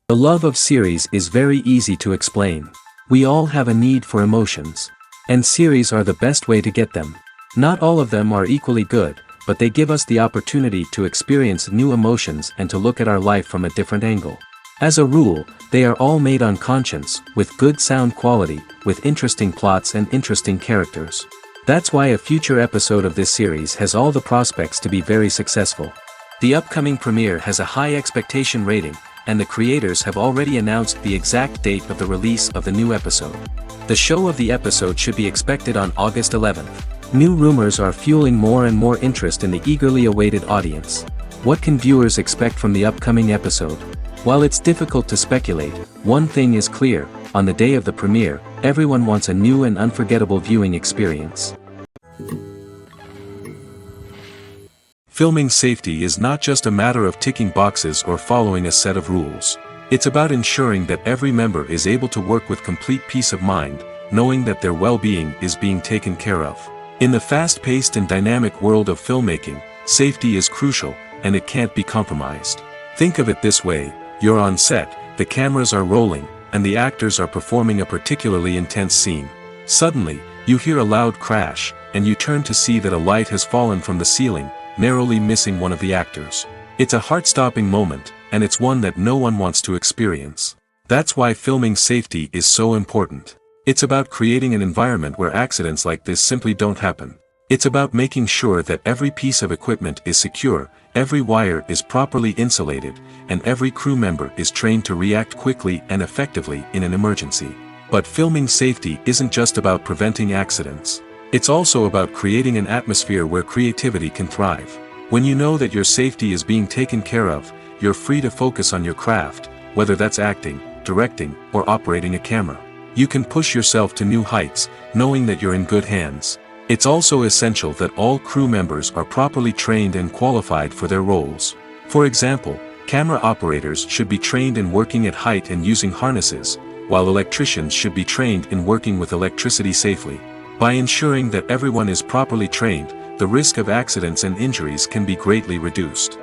The love of series is very easy to explain. We all have a need for emotions. And series are the best way to get them. Not all of them are equally good, but they give us the opportunity to experience new emotions and to look at our life from a different angle. As a rule, they are all made on conscience, with good sound quality, with interesting plots and interesting characters. That's why a future episode of this series has all the prospects to be very successful. The upcoming premiere has a high expectation rating, and the creators have already announced the exact date of the release of the new episode. The show of the episode should be expected on August 11th. New rumors are fueling more and more interest in the eagerly awaited audience. What can viewers expect from the upcoming episode? While it's difficult to speculate, one thing is clear: on the day of the premiere, everyone wants a new and unforgettable viewing experience. Filming safety is not just a matter of ticking boxes or following a set of rules. It's about ensuring that every member is able to work with complete peace of mind, knowing that their well-being is being taken care of. In the fast-paced and dynamic world of filmmaking, safety is crucial, and it can't be compromised. Think of it this way: you're on set, the cameras are rolling, and the actors are performing a particularly intense scene. Suddenly, you hear a loud crash, and you turn to see that a light has fallen from the ceiling, narrowly missing one of the actors. It's a heart-stopping moment, and it's one that no one wants to experience. That's why filming safety is so important. It's about creating an environment where accidents like this simply don't happen. It's about making sure that every piece of equipment is secure, every wire is properly insulated, and every crew member is trained to react quickly and effectively in an emergency. But filming safety isn't just about preventing accidents. It's also about creating an atmosphere where creativity can thrive. When you know that your safety is being taken care of, you're free to focus on your craft, whether that's acting, directing, or operating a camera. You can push yourself to new heights, knowing that you're in good hands. It's also essential that all crew members are properly trained and qualified for their roles. For example, camera operators should be trained in working at height and using harnesses, while electricians should be trained in working with electricity safely. By ensuring that everyone is properly trained, the risk of accidents and injuries can be greatly reduced.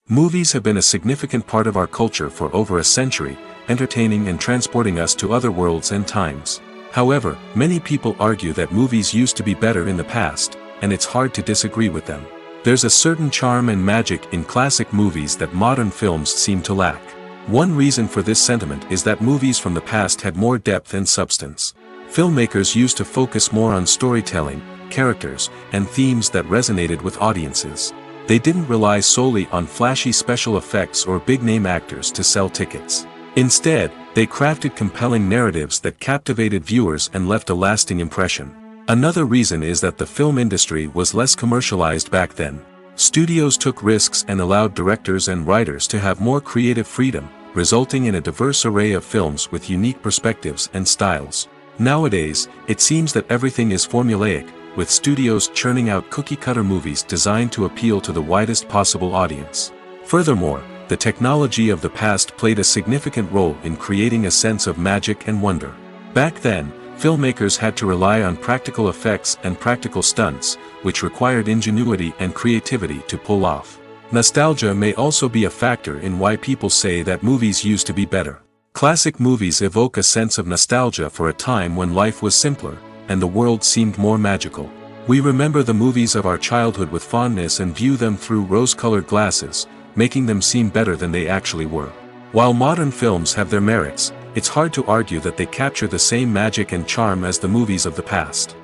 Movies have been a significant part of our culture for over a century, entertaining and transporting us to other worlds and times. However, many people argue that movies used to be better in the past, and it's hard to disagree with them. There's a certain charm and magic in classic movies that modern films seem to lack. One reason for this sentiment is that movies from the past had more depth and substance. Filmmakers used to focus more on storytelling, characters, and themes that resonated with audiences. They didn't rely solely on flashy special effects or big-name actors to sell tickets. Instead, they crafted compelling narratives that captivated viewers and left a lasting impression. Another reason is that the film industry was less commercialized back then. Studios took risks and allowed directors and writers to have more creative freedom, resulting in a diverse array of films with unique perspectives and styles. Nowadays, it seems that everything is formulaic, with studios churning out cookie-cutter movies designed to appeal to the widest possible audience. Furthermore, the technology of the past played a significant role in creating a sense of magic and wonder. Back then, filmmakers had to rely on practical effects and practical stunts, which required ingenuity and creativity to pull off. Nostalgia may also be a factor in why people say that movies used to be better. Classic movies evoke a sense of nostalgia for a time when life was simpler, and the world seemed more magical. We remember the movies of our childhood with fondness and view them through rose-colored glasses, making them seem better than they actually were. While modern films have their merits, it's hard to argue that they capture the same magic and charm as the movies of the past.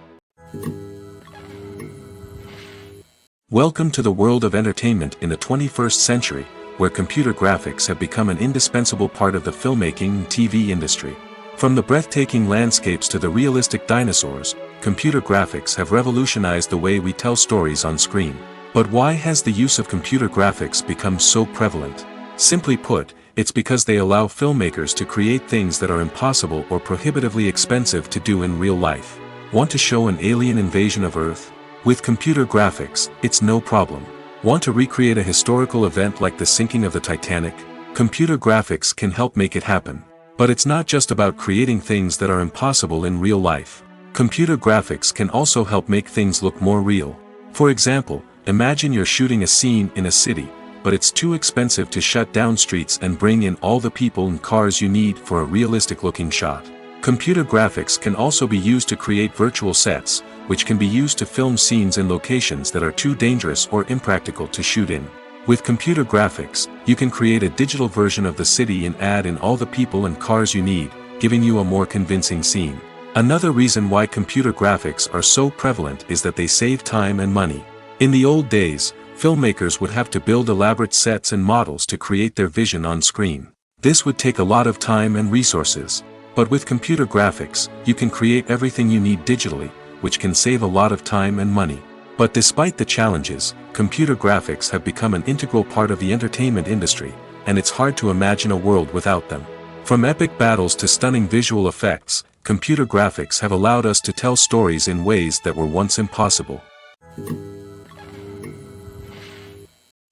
Welcome to the world of entertainment in the 21st century, where computer graphics have become an indispensable part of the filmmaking and TV industry. From the breathtaking landscapes to the realistic dinosaurs, computer graphics have revolutionized the way we tell stories on screen. But why has the use of computer graphics become so prevalent? Simply put, it's because they allow filmmakers to create things that are impossible or prohibitively expensive to do in real life. Want to show an alien invasion of Earth? With computer graphics, it's no problem. Want to recreate a historical event like the sinking of the Titanic? Computer graphics can help make it happen. But it's not just about creating things that are impossible in real life. Computer graphics can also help make things look more real. For example, imagine you're shooting a scene in a city, but it's too expensive to shut down streets and bring in all the people and cars you need for a realistic-looking shot. Computer graphics can also be used to create virtual sets, which can be used to film scenes in locations that are too dangerous or impractical to shoot in. With computer graphics, you can create a digital version of the city and add in all the people and cars you need, giving you a more convincing scene. Another reason why computer graphics are so prevalent is that they save time and money. In the old days, filmmakers would have to build elaborate sets and models to create their vision on screen. This would take a lot of time and resources. But with computer graphics, you can create everything you need digitally, which can save a lot of time and money. But despite the challenges, computer graphics have become an integral part of the entertainment industry, and it's hard to imagine a world without them. From epic battles to stunning visual effects, computer graphics have allowed us to tell stories in ways that were once impossible.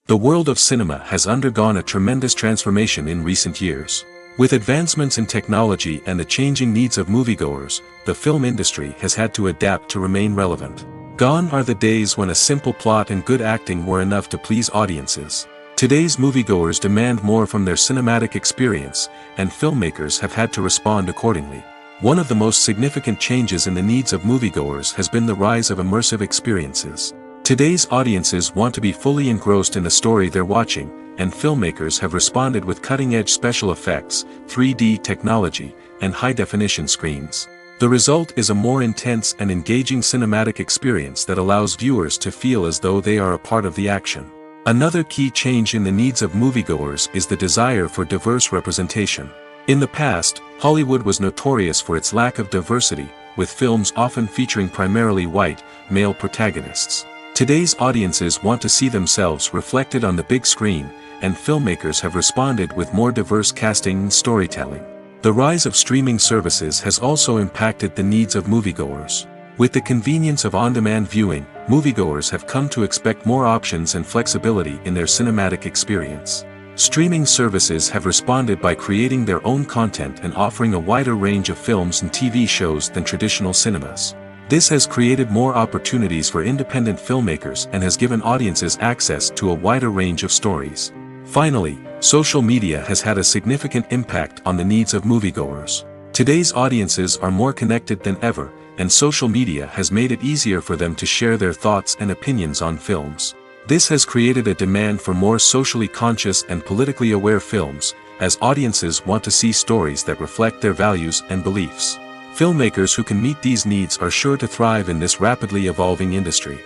The world of cinema has undergone a tremendous transformation in recent years. With advancements in technology and the changing needs of moviegoers, the film industry has had to adapt to remain relevant. Gone are the days when a simple plot and good acting were enough to please audiences. Today's moviegoers demand more from their cinematic experience, and filmmakers have had to respond accordingly. One of the most significant changes in the needs of moviegoers has been the rise of immersive experiences. Today's audiences want to be fully engrossed in the story they're watching, and filmmakers have responded with cutting-edge special effects, 3D technology, and high-definition screens. The result is a more intense and engaging cinematic experience that allows viewers to feel as though they are a part of the action. Another key change in the needs of moviegoers is the desire for diverse representation. In the past, Hollywood was notorious for its lack of diversity, with films often featuring primarily white, male protagonists. Today's audiences want to see themselves reflected on the big screen, and filmmakers have responded with more diverse casting and storytelling. The rise of streaming services has also impacted the needs of moviegoers. With the convenience of on-demand viewing, moviegoers have come to expect more options and flexibility in their cinematic experience. Streaming services have responded by creating their own content and offering a wider range of films and TV shows than traditional cinemas. This has created more opportunities for independent filmmakers and has given audiences access to a wider range of stories. Finally, social media has had a significant impact on the needs of moviegoers. Today's audiences are more connected than ever, and social media has made it easier for them to share their thoughts and opinions on films. This has created a demand for more socially conscious and politically aware films, as audiences want to see stories that reflect their values and beliefs. Filmmakers who can meet these needs are sure to thrive in this rapidly evolving industry.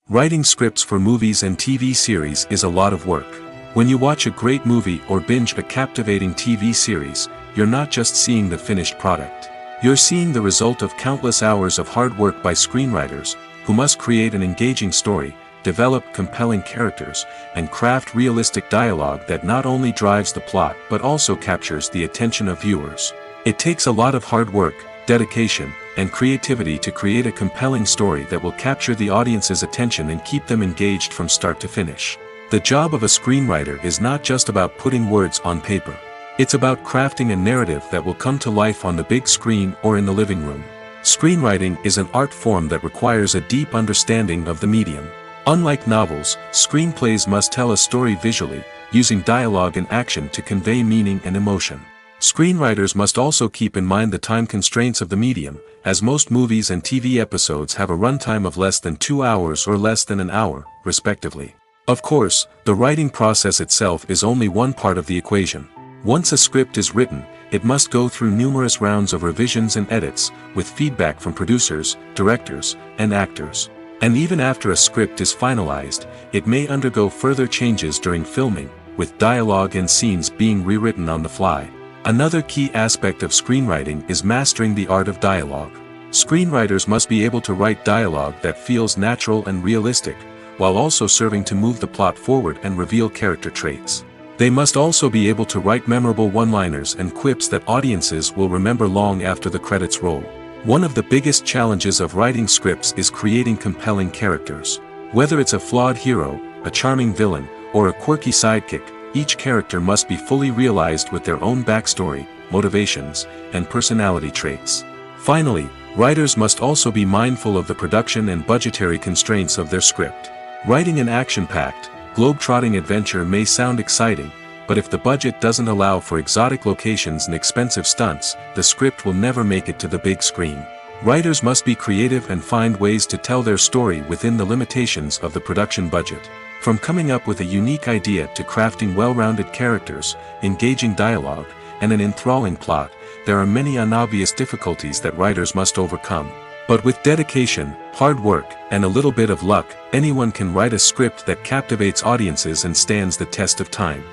Writing scripts for movies and TV series is a lot of work. When you watch a great movie or binge a captivating TV series, you're not just seeing the finished product. You're seeing the result of countless hours of hard work by screenwriters, who must create an engaging story, develop compelling characters, and craft realistic dialogue that not only drives the plot but also captures the attention of viewers. It takes a lot of hard work, dedication, and creativity to create a compelling story that will capture the audience's attention and keep them engaged from start to finish. The job of a screenwriter is not just about putting words on paper. It's about crafting a narrative that will come to life on the big screen or in the living room. Screenwriting is an art form that requires a deep understanding of the medium. Unlike novels, screenplays must tell a story visually, using dialogue and action to convey meaning and emotion. Screenwriters must also keep in mind the time constraints of the medium, as most movies and TV episodes have a runtime of less than 2 hours or less than an hour, respectively. Of course, the writing process itself is only one part of the equation. Once a script is written, it must go through numerous rounds of revisions and edits, with feedback from producers, directors, and actors. And even after a script is finalized, it may undergo further changes during filming, with dialogue and scenes being rewritten on the fly. Another key aspect of screenwriting is mastering the art of dialogue. Screenwriters must be able to write dialogue that feels natural and realistic, while also serving to move the plot forward and reveal character traits. They must also be able to write memorable one-liners and quips that audiences will remember long after the credits roll. One of the biggest challenges of writing scripts is creating compelling characters. Whether it's a flawed hero, a charming villain, or a quirky sidekick, each character must be fully realized with their own backstory, motivations, and personality traits. Finally, writers must also be mindful of the production and budgetary constraints of their script. Writing an action-packed, globe-trotting adventure may sound exciting, but if the budget doesn't allow for exotic locations and expensive stunts, the script will never make it to the big screen. Writers must be creative and find ways to tell their story within the limitations of the production budget. From coming up with a unique idea to crafting well-rounded characters, engaging dialogue, and an enthralling plot, there are many unobvious difficulties that writers must overcome. But with dedication, hard work, and a little bit of luck, anyone can write a script that captivates audiences and stands the test of time.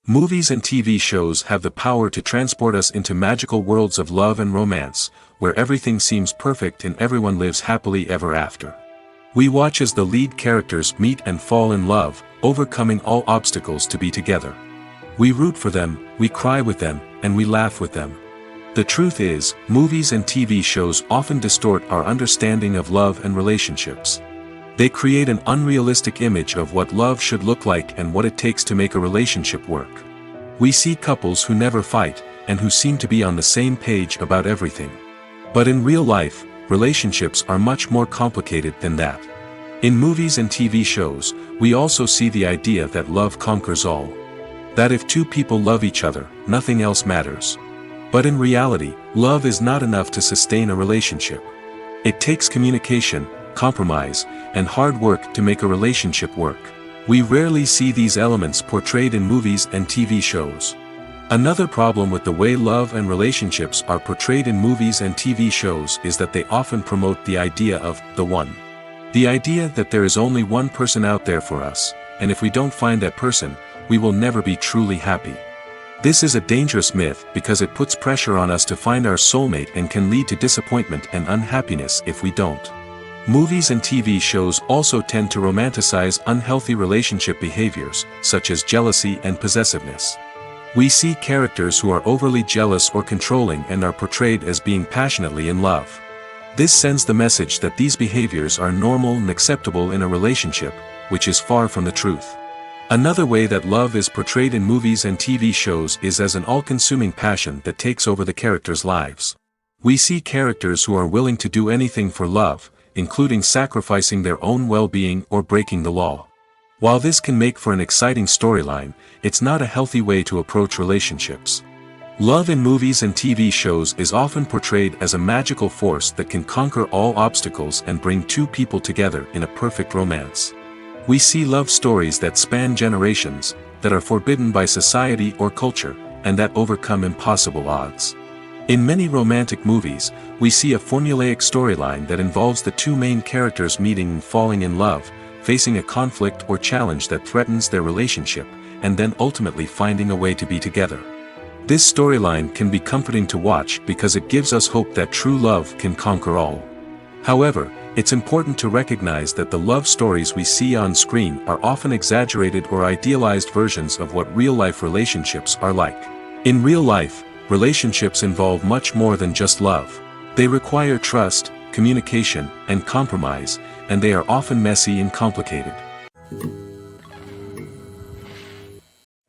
Movies and TV shows have the power to transport us into magical worlds of love and romance, where everything seems perfect and everyone lives happily ever after. We watch as the lead characters meet and fall in love, overcoming all obstacles to be together. We root for them, we cry with them, and we laugh with them. The truth is, movies and TV shows often distort our understanding of love and relationships. They create an unrealistic image of what love should look like and what it takes to make a relationship work. We see couples who never fight, and who seem to be on the same page about everything. But in real life, relationships are much more complicated than that. In movies and TV shows, we also see the idea that love conquers all. That if two people love each other, nothing else matters. But in reality, love is not enough to sustain a relationship. It takes communication, compromise, and hard work to make a relationship work. We rarely see these elements portrayed in movies and TV shows. Another problem with the way love and relationships are portrayed in movies and TV shows is that they often promote the idea of the one. The idea that there is only one person out there for us, and if we don't find that person, we will never be truly happy. This is a dangerous myth because it puts pressure on us to find our soulmate and can lead to disappointment and unhappiness if we don't. Movies and TV shows also tend to romanticize unhealthy relationship behaviors, such as jealousy and possessiveness. We see characters who are overly jealous or controlling and are portrayed as being passionately in love. This sends the message that these behaviors are normal and acceptable in a relationship, which is far from the truth. Another way that love is portrayed in movies and TV shows is as an all-consuming passion that takes over the characters' lives. We see characters who are willing to do anything for love, including sacrificing their own well-being or breaking the law. While this can make for an exciting storyline, it's not a healthy way to approach relationships. Love in movies and TV shows is often portrayed as a magical force that can conquer all obstacles and bring two people together in a perfect romance. We see love stories that span generations, that are forbidden by society or culture, and that overcome impossible odds. In many romantic movies, we see a formulaic storyline that involves the two main characters meeting and falling in love, facing a conflict or challenge that threatens their relationship, and then ultimately finding a way to be together. This storyline can be comforting to watch because it gives us hope that true love can conquer all. However, it's important to recognize that the love stories we see on screen are often exaggerated or idealized versions of what real-life relationships are like. In real life, relationships involve much more than just love. They require trust, communication, and compromise, and they are often messy and complicated.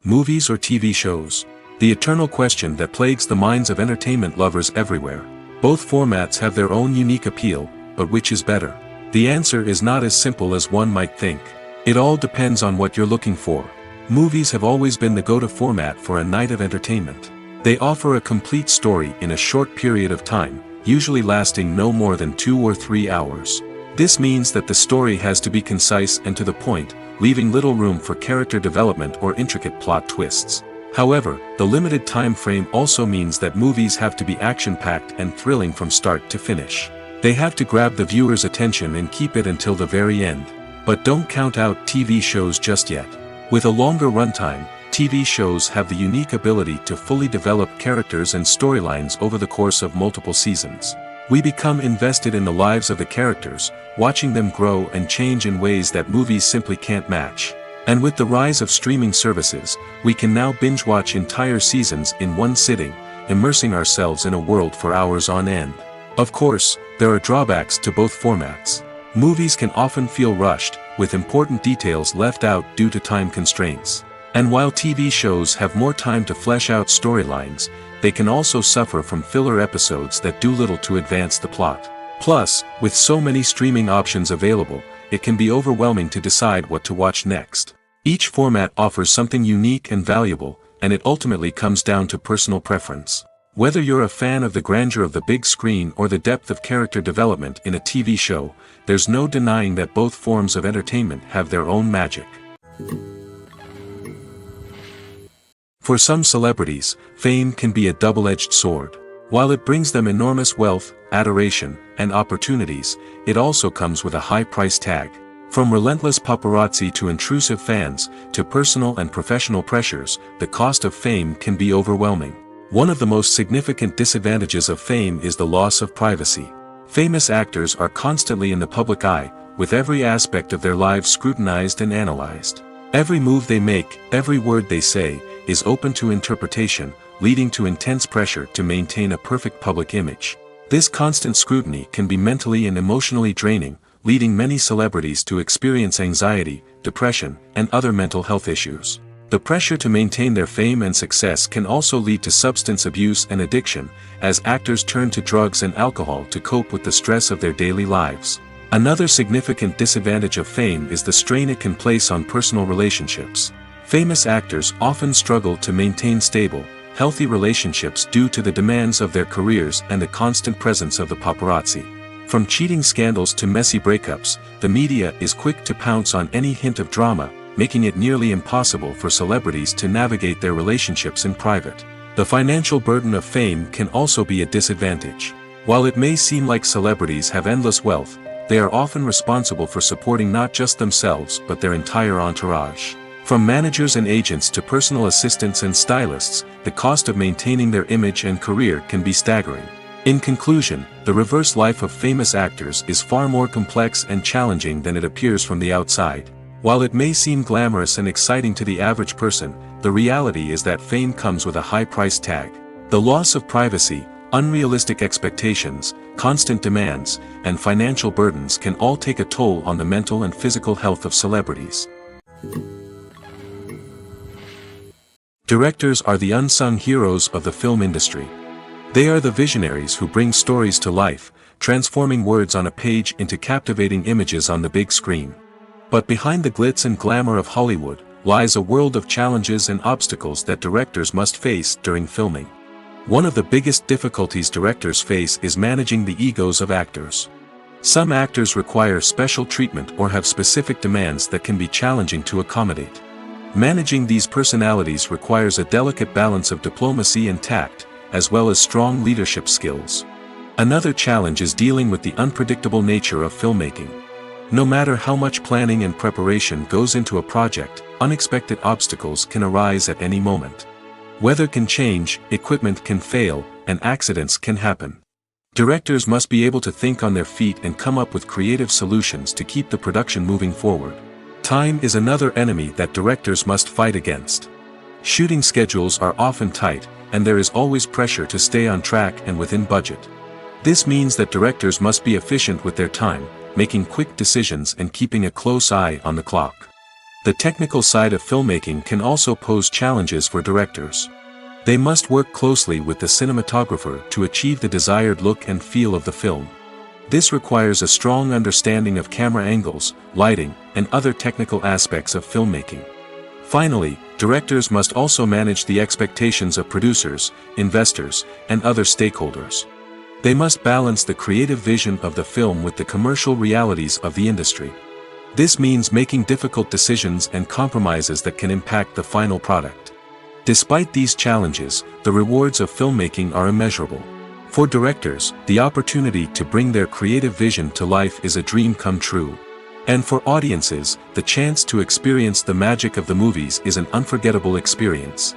Movies or TV shows? The eternal question that plagues the minds of entertainment lovers everywhere. Both formats have their own unique appeal, but which is better? The answer is not as simple as one might think. It all depends on what you're looking for. Movies have always been the go-to format for a night of entertainment. They offer a complete story in a short period of time, usually lasting no more than 2 or 3 hours. This means that the story has to be concise and to the point, leaving little room for character development or intricate plot twists. However, the limited time frame also means that movies have to be action-packed and thrilling from start to finish. They have to grab the viewer's attention and keep it until the very end. But don't count out TV shows just yet. With a longer runtime, TV shows have the unique ability to fully develop characters and storylines over the course of multiple seasons. We become invested in the lives of the characters, watching them grow and change in ways that movies simply can't match. And with the rise of streaming services, we can now binge-watch entire seasons in one sitting, immersing ourselves in a world for hours on end. Of course, there are drawbacks to both formats. Movies can often feel rushed, with important details left out due to time constraints. And while TV shows have more time to flesh out storylines, they can also suffer from filler episodes that do little to advance the plot. Plus, with so many streaming options available, it can be overwhelming to decide what to watch next. Each format offers something unique and valuable, and it ultimately comes down to personal preference. Whether you're a fan of the grandeur of the big screen or the depth of character development in a TV show, there's no denying that both forms of entertainment have their own magic. For some celebrities, fame can be a double-edged sword. While it brings them enormous wealth, adoration, and opportunities, it also comes with a high price tag. From relentless paparazzi to intrusive fans, to personal and professional pressures, the cost of fame can be overwhelming. One of the most significant disadvantages of fame is the loss of privacy. Famous actors are constantly in the public eye, with every aspect of their lives scrutinized and analyzed. Every move they make, every word they say, is open to interpretation, leading to intense pressure to maintain a perfect public image. This constant scrutiny can be mentally and emotionally draining, leading many celebrities to experience anxiety, depression, and other mental health issues. The pressure to maintain their fame and success can also lead to substance abuse and addiction, as actors turn to drugs and alcohol to cope with the stress of their daily lives. Another significant disadvantage of fame is the strain it can place on personal relationships. Famous actors often struggle to maintain stable, healthy relationships due to the demands of their careers and the constant presence of the paparazzi. From cheating scandals to messy breakups, the media is quick to pounce on any hint of drama, making it nearly impossible for celebrities to navigate their relationships in private. The financial burden of fame can also be a disadvantage. While it may seem like celebrities have endless wealth, they are often responsible for supporting not just themselves but their entire entourage. From managers and agents to personal assistants and stylists, the cost of maintaining their image and career can be staggering. In conclusion, the reverse life of famous actors is far more complex and challenging than it appears from the outside. While it may seem glamorous and exciting to the average person, the reality is that fame comes with a high price tag. The loss of privacy, unrealistic expectations, constant demands, and financial burdens can all take a toll on the mental and physical health of celebrities. Directors are the unsung heroes of the film industry. They are the visionaries who bring stories to life, transforming words on a page into captivating images on the big screen. But behind the glitz and glamour of Hollywood, lies a world of challenges and obstacles that directors must face during filming. One of the biggest difficulties directors face is managing the egos of actors. Some actors require special treatment or have specific demands that can be challenging to accommodate. Managing these personalities requires a delicate balance of diplomacy and tact, as well as strong leadership skills. Another challenge is dealing with the unpredictable nature of filmmaking. No matter how much planning and preparation goes into a project, unexpected obstacles can arise at any moment. Weather can change, equipment can fail, and accidents can happen. Directors must be able to think on their feet and come up with creative solutions to keep the production moving forward. Time is another enemy that directors must fight against. Shooting schedules are often tight, and there is always pressure to stay on track and within budget. This means that directors must be efficient with their time, making quick decisions and keeping a close eye on the clock. The technical side of filmmaking can also pose challenges for directors. They must work closely with the cinematographer to achieve the desired look and feel of the film. This requires a strong understanding of camera angles, lighting, and other technical aspects of filmmaking. Finally, directors must also manage the expectations of producers, investors, and other stakeholders. They must balance the creative vision of the film with the commercial realities of the industry. This means making difficult decisions and compromises that can impact the final product. Despite these challenges, the rewards of filmmaking are immeasurable. For directors, the opportunity to bring their creative vision to life is a dream come true. And for audiences, the chance to experience the magic of the movies is an unforgettable experience.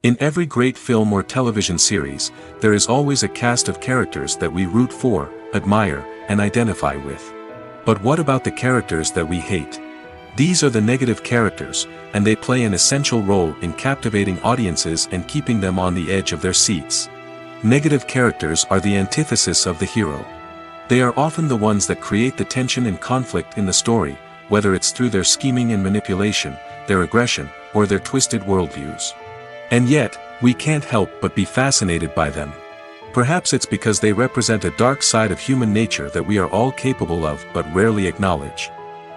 In every great film or television series, there is always a cast of characters that we root for, admire, and identify with. But what about the characters that we hate? These are the negative characters, and they play an essential role in captivating audiences and keeping them on the edge of their seats. Negative characters are the antithesis of the hero. They are often the ones that create the tension and conflict in the story, whether it's through their scheming and manipulation, their aggression, or their twisted worldviews. And yet, we can't help but be fascinated by them. Perhaps it's because they represent a dark side of human nature that we are all capable of but rarely acknowledge.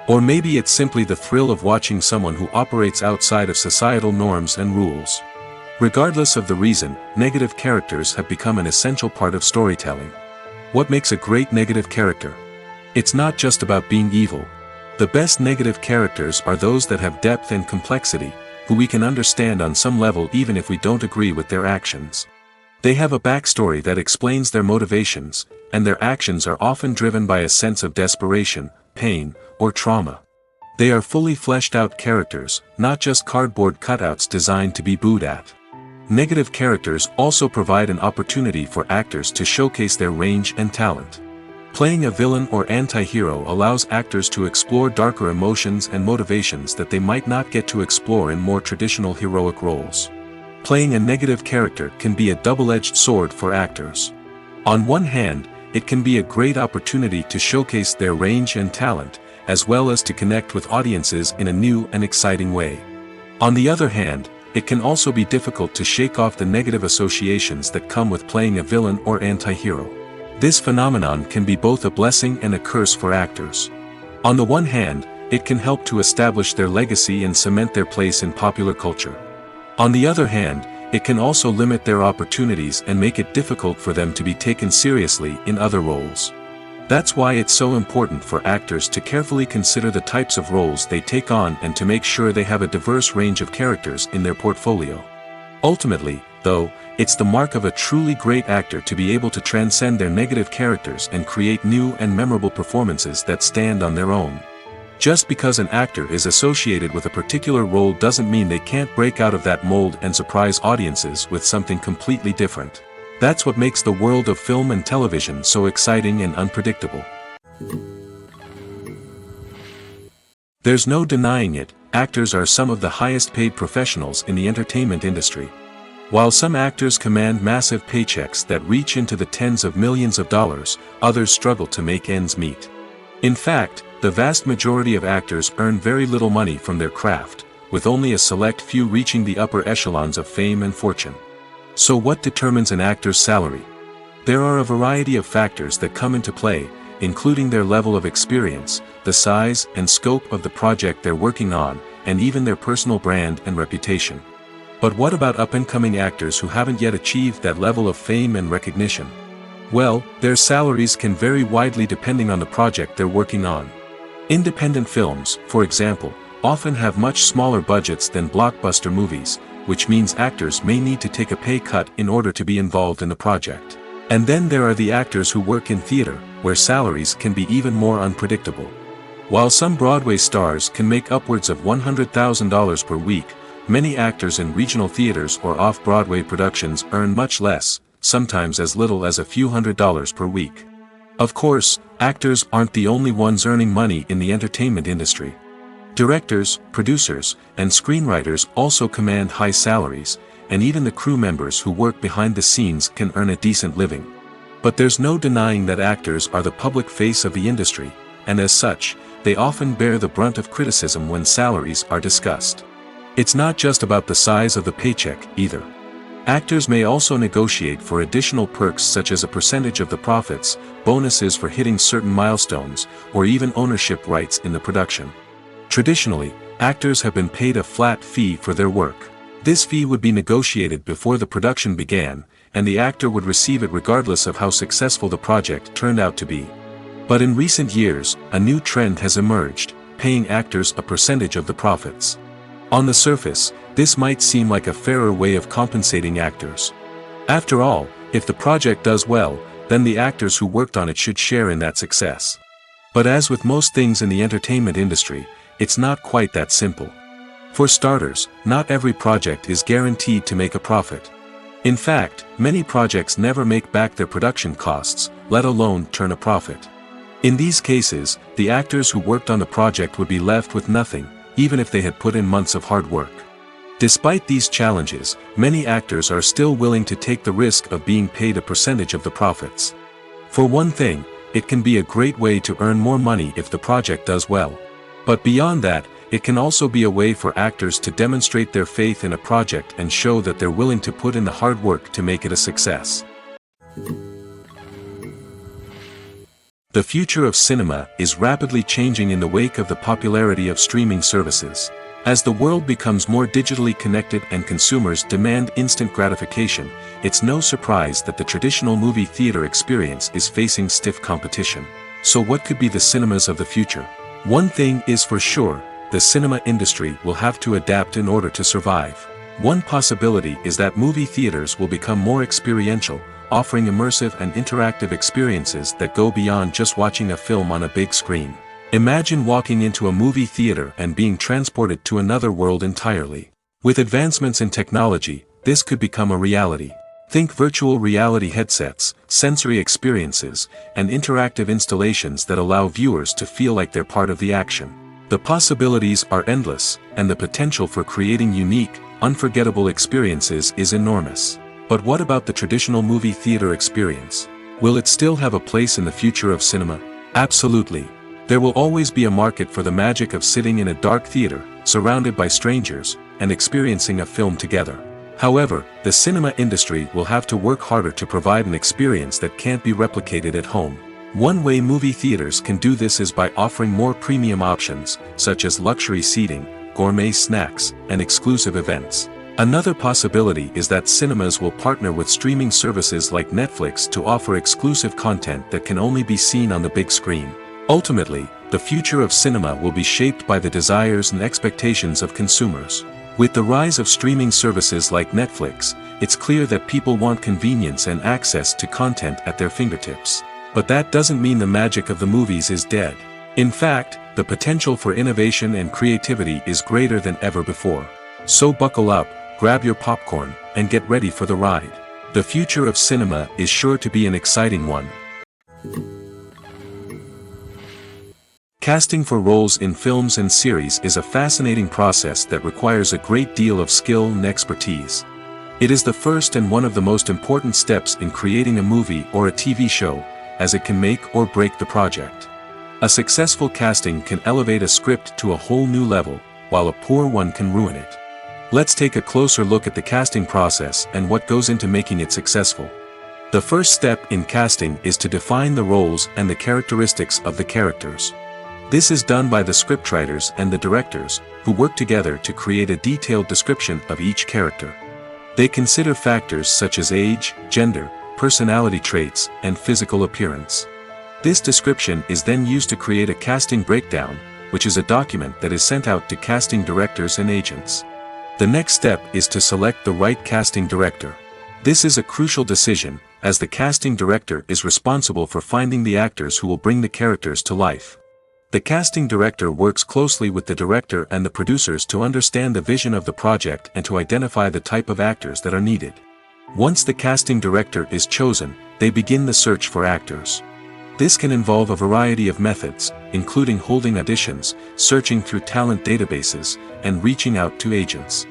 Or maybe it's simply the thrill of watching someone who operates outside of societal norms and rules. Regardless of the reason, negative characters have become an essential part of storytelling. What makes a great negative character? It's not just about being evil. The best negative characters are those that have depth and complexity, who we can understand on some level even if we don't agree with their actions. They have a backstory that explains their motivations, and their actions are often driven by a sense of desperation, pain, or trauma. They are fully fleshed out characters, not just cardboard cutouts designed to be booed at. Negative characters also provide an opportunity for actors to showcase their range and talent. Playing a villain or anti-hero allows actors to explore darker emotions and motivations that they might not get to explore in more traditional heroic roles. Playing a negative character can be a double-edged sword for actors. On one hand, it can be a great opportunity to showcase their range and talent, as well as to connect with audiences in a new and exciting way. On the other hand, it can also be difficult to shake off the negative associations that come with playing a villain or anti-hero. This phenomenon can be both a blessing and a curse for actors. On the one hand, it can help to establish their legacy and cement their place in popular culture. On the other hand, it can also limit their opportunities and make it difficult for them to be taken seriously in other roles. That's why it's so important for actors to carefully consider the types of roles they take on and to make sure they have a diverse range of characters in their portfolio. Ultimately, though, it's the mark of a truly great actor to be able to transcend their negative characters and create new and memorable performances that stand on their own. Just because an actor is associated with a particular role doesn't mean they can't break out of that mold and surprise audiences with something completely different. That's what makes the world of film and television so exciting and unpredictable. There's no denying it, actors are some of the highest paid professionals in the entertainment industry. While some actors command massive paychecks that reach into the tens of millions of dollars, others struggle to make ends meet. In fact, the vast majority of actors earn very little money from their craft, with only a select few reaching the upper echelons of fame and fortune. So what determines an actor's salary? There are a variety of factors that come into play, including their level of experience, the size and scope of the project they're working on, and even their personal brand and reputation. But what about up-and-coming actors who haven't yet achieved that level of fame and recognition? Well, their salaries can vary widely depending on the project they're working on. Independent films, for example, often have much smaller budgets than blockbuster movies, which means actors may need to take a pay cut in order to be involved in the project. And then there are the actors who work in theater, where salaries can be even more unpredictable. While some Broadway stars can make upwards of $100,000 per week, many actors in regional theaters or off-Broadway productions earn much less, sometimes as little as a few $100s per week. Of course, actors aren't the only ones earning money in the entertainment industry. Directors, producers, and screenwriters also command high salaries, and even the crew members who work behind the scenes can earn a decent living. But there's no denying that actors are the public face of the industry, and as such, they often bear the brunt of criticism when salaries are discussed. It's not just about the size of the paycheck, either. Actors may also negotiate for additional perks such as a percentage of the profits, bonuses for hitting certain milestones, or even ownership rights in the production. Traditionally, actors have been paid a flat fee for their work. This fee would be negotiated before the production began, and the actor would receive it regardless of how successful the project turned out to be. But in recent years, a new trend has emerged, paying actors a percentage of the profits. On the surface, this might seem like a fairer way of compensating actors. After all, if the project does well, then the actors who worked on it should share in that success. But as with most things in the entertainment industry, it's not quite that simple. For starters, not every project is guaranteed to make a profit. In fact, many projects never make back their production costs, let alone turn a profit. In these cases, the actors who worked on the project would be left with nothing, even if they had put in months of hard work. Despite these challenges, many actors are still willing to take the risk of being paid a percentage of the profits. For one thing, it can be a great way to earn more money if the project does well. But beyond that, it can also be a way for actors to demonstrate their faith in a project and show that they're willing to put in the hard work to make it a success. The future of cinema is rapidly changing in the wake of the popularity of streaming services. As the world becomes more digitally connected and consumers demand instant gratification, it's no surprise that the traditional movie theater experience is facing stiff competition. So what could be the cinemas of the future? One thing is for sure, the cinema industry will have to adapt in order to survive. One possibility is that movie theaters will become more experiential, offering immersive and interactive experiences that go beyond just watching a film on a big screen. Imagine walking into a movie theater and being transported to another world entirely. With advancements in technology, this could become a reality. Think virtual reality headsets, sensory experiences, and interactive installations that allow viewers to feel like they're part of the action. The possibilities are endless, and the potential for creating unique, unforgettable experiences is enormous. But what about the traditional movie theater experience? Will it still have a place in the future of cinema? Absolutely. There will always be a market for the magic of sitting in a dark theater, surrounded by strangers, and experiencing a film together. However, the cinema industry will have to work harder to provide an experience that can't be replicated at home. One way movie theaters can do this is by offering more premium options, such as luxury seating, gourmet snacks, and exclusive events. Another possibility is that cinemas will partner with streaming services like Netflix to offer exclusive content that can only be seen on the big screen. Ultimately, the future of cinema will be shaped by the desires and expectations of consumers. With the rise of streaming services like Netflix, it's clear that people want convenience and access to content at their fingertips. But that doesn't mean the magic of the movies is dead. In fact, the potential for innovation and creativity is greater than ever before. So buckle up, grab your popcorn, and get ready for the ride. The future of cinema is sure to be an exciting one. Casting for roles in films and series is a fascinating process that requires a great deal of skill and expertise. It is the first and one of the most important steps in creating a movie or a TV show, as it can make or break the project. A successful casting can elevate a script to a whole new level, while a poor one can ruin it. Let's take a closer look at the casting process and what goes into making it successful. The first step in casting is to define the roles and the characteristics of the characters. This is done by the scriptwriters and the directors, who work together to create a detailed description of each character. They consider factors such as age, gender, personality traits, and physical appearance. This description is then used to create a casting breakdown, which is a document that is sent out to casting directors and agents. The next step is to select the right casting director. This is a crucial decision, as the casting director is responsible for finding the actors who will bring the characters to life. The casting director works closely with the director and the producers to understand the vision of the project and to identify the type of actors that are needed. Once the casting director is chosen, they begin the search for actors. This can involve a variety of methods, including holding auditions, searching through talent databases, and reaching out to agents.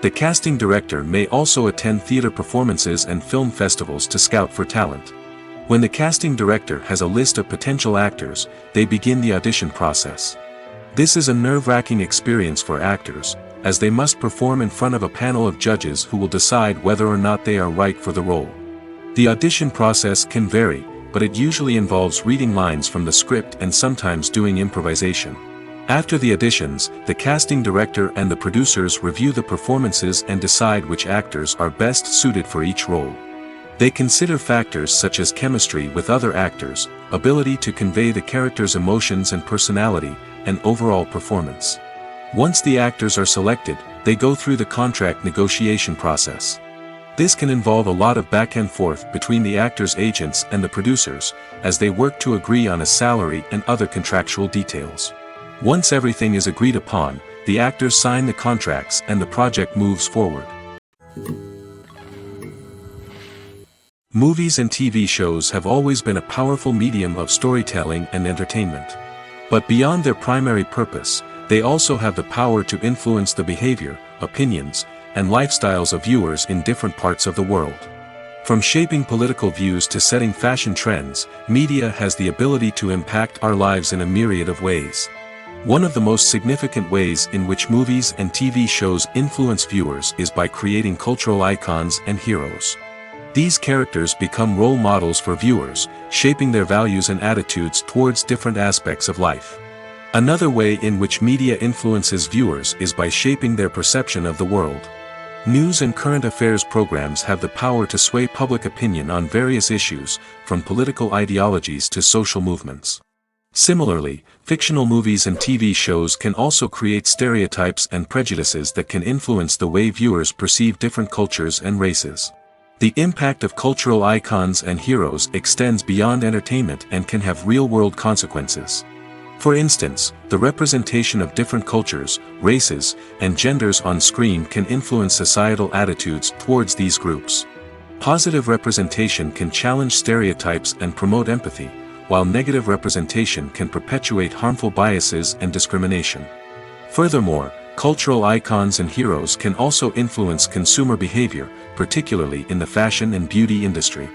The casting director may also attend theater performances and film festivals to scout for talent. When the casting director has a list of potential actors, they begin the audition process. This is a nerve-wracking experience for actors, as they must perform in front of a panel of judges who will decide whether or not they are right for the role. The audition process can vary, but it usually involves reading lines from the script and sometimes doing improvisation. After the auditions, the casting director and the producers review the performances and decide which actors are best suited for each role. They consider factors such as chemistry with other actors, ability to convey the character's emotions and personality, and overall performance. Once the actors are selected, they go through the contract negotiation process. This can involve a lot of back and forth between the actors' agents and the producers, as they work to agree on a salary and other contractual details. Once everything is agreed upon, the actors sign the contracts and the project moves forward. Movies and TV shows have always been a powerful medium of storytelling and entertainment. But beyond their primary purpose, they also have the power to influence the behavior, opinions, and lifestyles of viewers in different parts of the world. From shaping political views to setting fashion trends, media has the ability to impact our lives in a myriad of ways. One of the most significant ways in which movies and TV shows influence viewers is by creating cultural icons and heroes. These characters become role models for viewers, shaping their values and attitudes towards different aspects of life. Another way in which media influences viewers is by shaping their perception of the world. News and current affairs programs have the power to sway public opinion on various issues, from political ideologies to social movements. Similarly, fictional movies and TV shows can also create stereotypes and prejudices that can influence the way viewers perceive different cultures and races. The impact of cultural icons and heroes extends beyond entertainment and can have real-world consequences. For instance, the representation of different cultures, races, and genders on screen can influence societal attitudes towards these groups. Positive representation can challenge stereotypes and promote empathy, while negative representation can perpetuate harmful biases and discrimination. Furthermore, cultural icons and heroes can also influence consumer behavior, particularly in the fashion and beauty industry.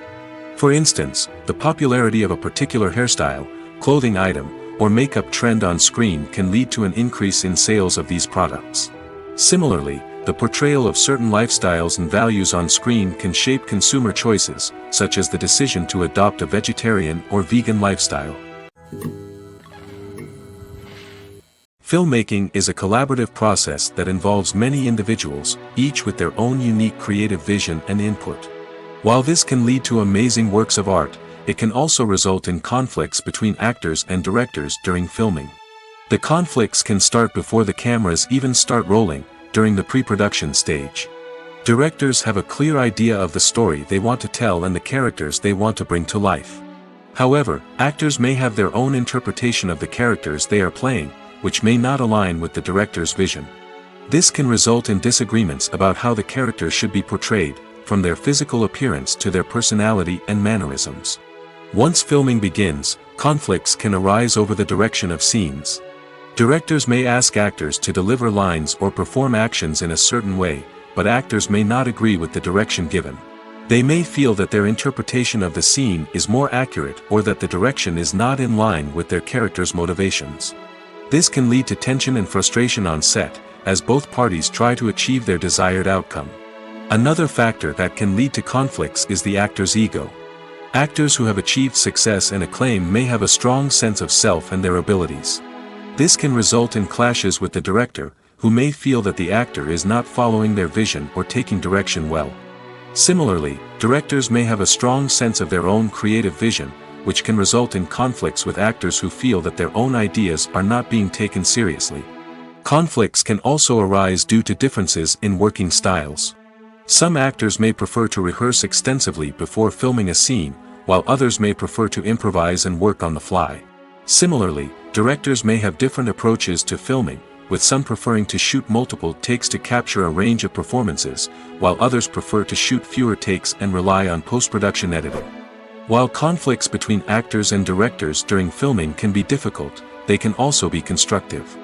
For instance, the popularity of a particular hairstyle, clothing item, or makeup trend on screen can lead to an increase in sales of these products. Similarly, the portrayal of certain lifestyles and values on screen can shape consumer choices, such as the decision to adopt a vegetarian or vegan lifestyle. Filmmaking is a collaborative process that involves many individuals, each with their own unique creative vision and input. While this can lead to amazing works of art, it can also result in conflicts between actors and directors during filming. The conflicts can start before the cameras even start rolling, during the pre-production stage. Directors have a clear idea of the story they want to tell and the characters they want to bring to life. However, actors may have their own interpretation of the characters they are playing, which may not align with the director's vision. This can result in disagreements about how the characters should be portrayed, from their physical appearance to their personality and mannerisms. Once filming begins, conflicts can arise over the direction of scenes. Directors may ask actors to deliver lines or perform actions in a certain way, but actors may not agree with the direction given. They may feel that their interpretation of the scene is more accurate or that the direction is not in line with their character's motivations. This can lead to tension and frustration on set, as both parties try to achieve their desired outcome. Another factor that can lead to conflicts is the actor's ego. Actors who have achieved success and acclaim may have a strong sense of self and their abilities. This can result in clashes with the director, who may feel that the actor is not following their vision or taking direction well. Similarly, directors may have a strong sense of their own creative vision, which can result in conflicts with actors who feel that their own ideas are not being taken seriously. Conflicts can also arise due to differences in working styles. Some actors may prefer to rehearse extensively before filming a scene, while others may prefer to improvise and work on the fly. Similarly, directors may have different approaches to filming, with some preferring to shoot multiple takes to capture a range of performances, while others prefer to shoot fewer takes and rely on post-production editing. While conflicts between actors and directors during filming can be difficult, they can also be constructive.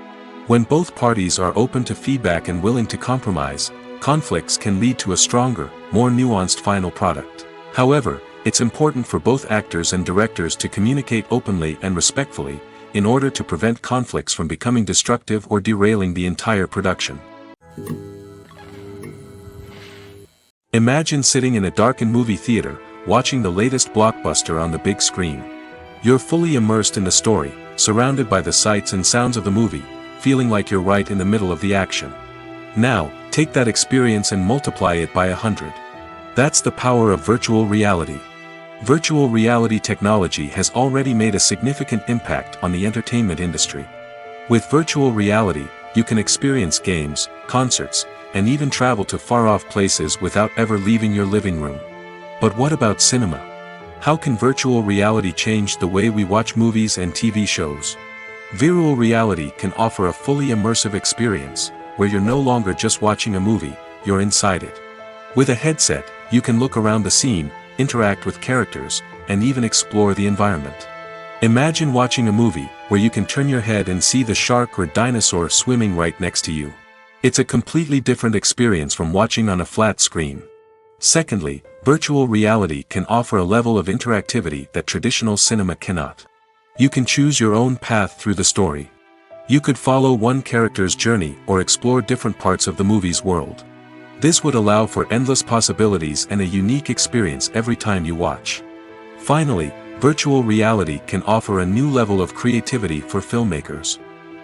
When both parties are open to feedback and willing to compromise, conflicts can lead to a stronger, more nuanced final product. However, it's important for both actors and directors to communicate openly and respectfully, in order to prevent conflicts from becoming destructive or derailing the entire production. Imagine sitting in a darkened movie theater, watching the latest blockbuster on the big screen. You're fully immersed in the story, surrounded by the sights and sounds of the movie, feeling like you're right in the middle of the action. Now, take that experience and multiply it by 100. That's the power of virtual reality. Virtual reality technology has already made a significant impact on the entertainment industry. With virtual reality, you can experience games, concerts, and even travel to far-off places without ever leaving your living room. But what about cinema? How can virtual reality change the way we watch movies and TV shows? Virtual reality can offer a fully immersive experience, where you're no longer just watching a movie, you're inside it. With a headset, you can look around the scene, interact with characters, and even explore the environment. Imagine watching a movie, where you can turn your head and see the shark or dinosaur swimming right next to you. It's a completely different experience from watching on a flat screen. Secondly, virtual reality can offer a level of interactivity that traditional cinema cannot. You can choose your own path through the story. You could follow one character's journey or explore different parts of the movie's world. This would allow for endless possibilities and a unique experience every time you watch. Finally, virtual reality can offer a new level of creativity for filmmakers.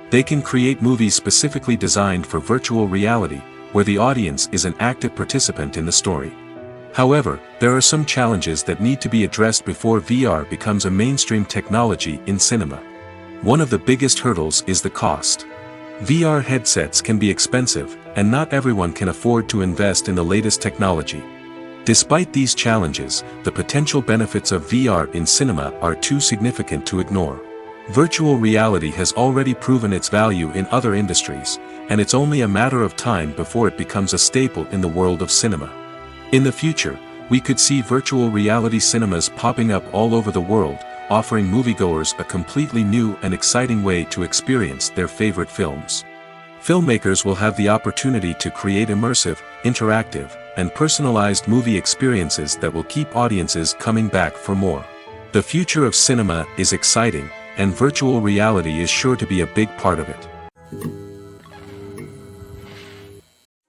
They can create movies specifically designed for virtual reality, where the audience is an active participant in the story. However, there are some challenges that need to be addressed before VR becomes a mainstream technology in cinema. One of the biggest hurdles is the cost. VR headsets can be expensive, and not everyone can afford to invest in the latest technology. Despite these challenges, the potential benefits of VR in cinema are too significant to ignore. Virtual reality has already proven its value in other industries, and it's only a matter of time before it becomes a staple in the world of cinema. In the future, we could see virtual reality cinemas popping up all over the world, offering moviegoers a completely new and exciting way to experience their favorite films. Filmmakers will have the opportunity to create immersive, interactive, and personalized movie experiences that will keep audiences coming back for more. The future of cinema is exciting, and virtual reality is sure to be a big part of it.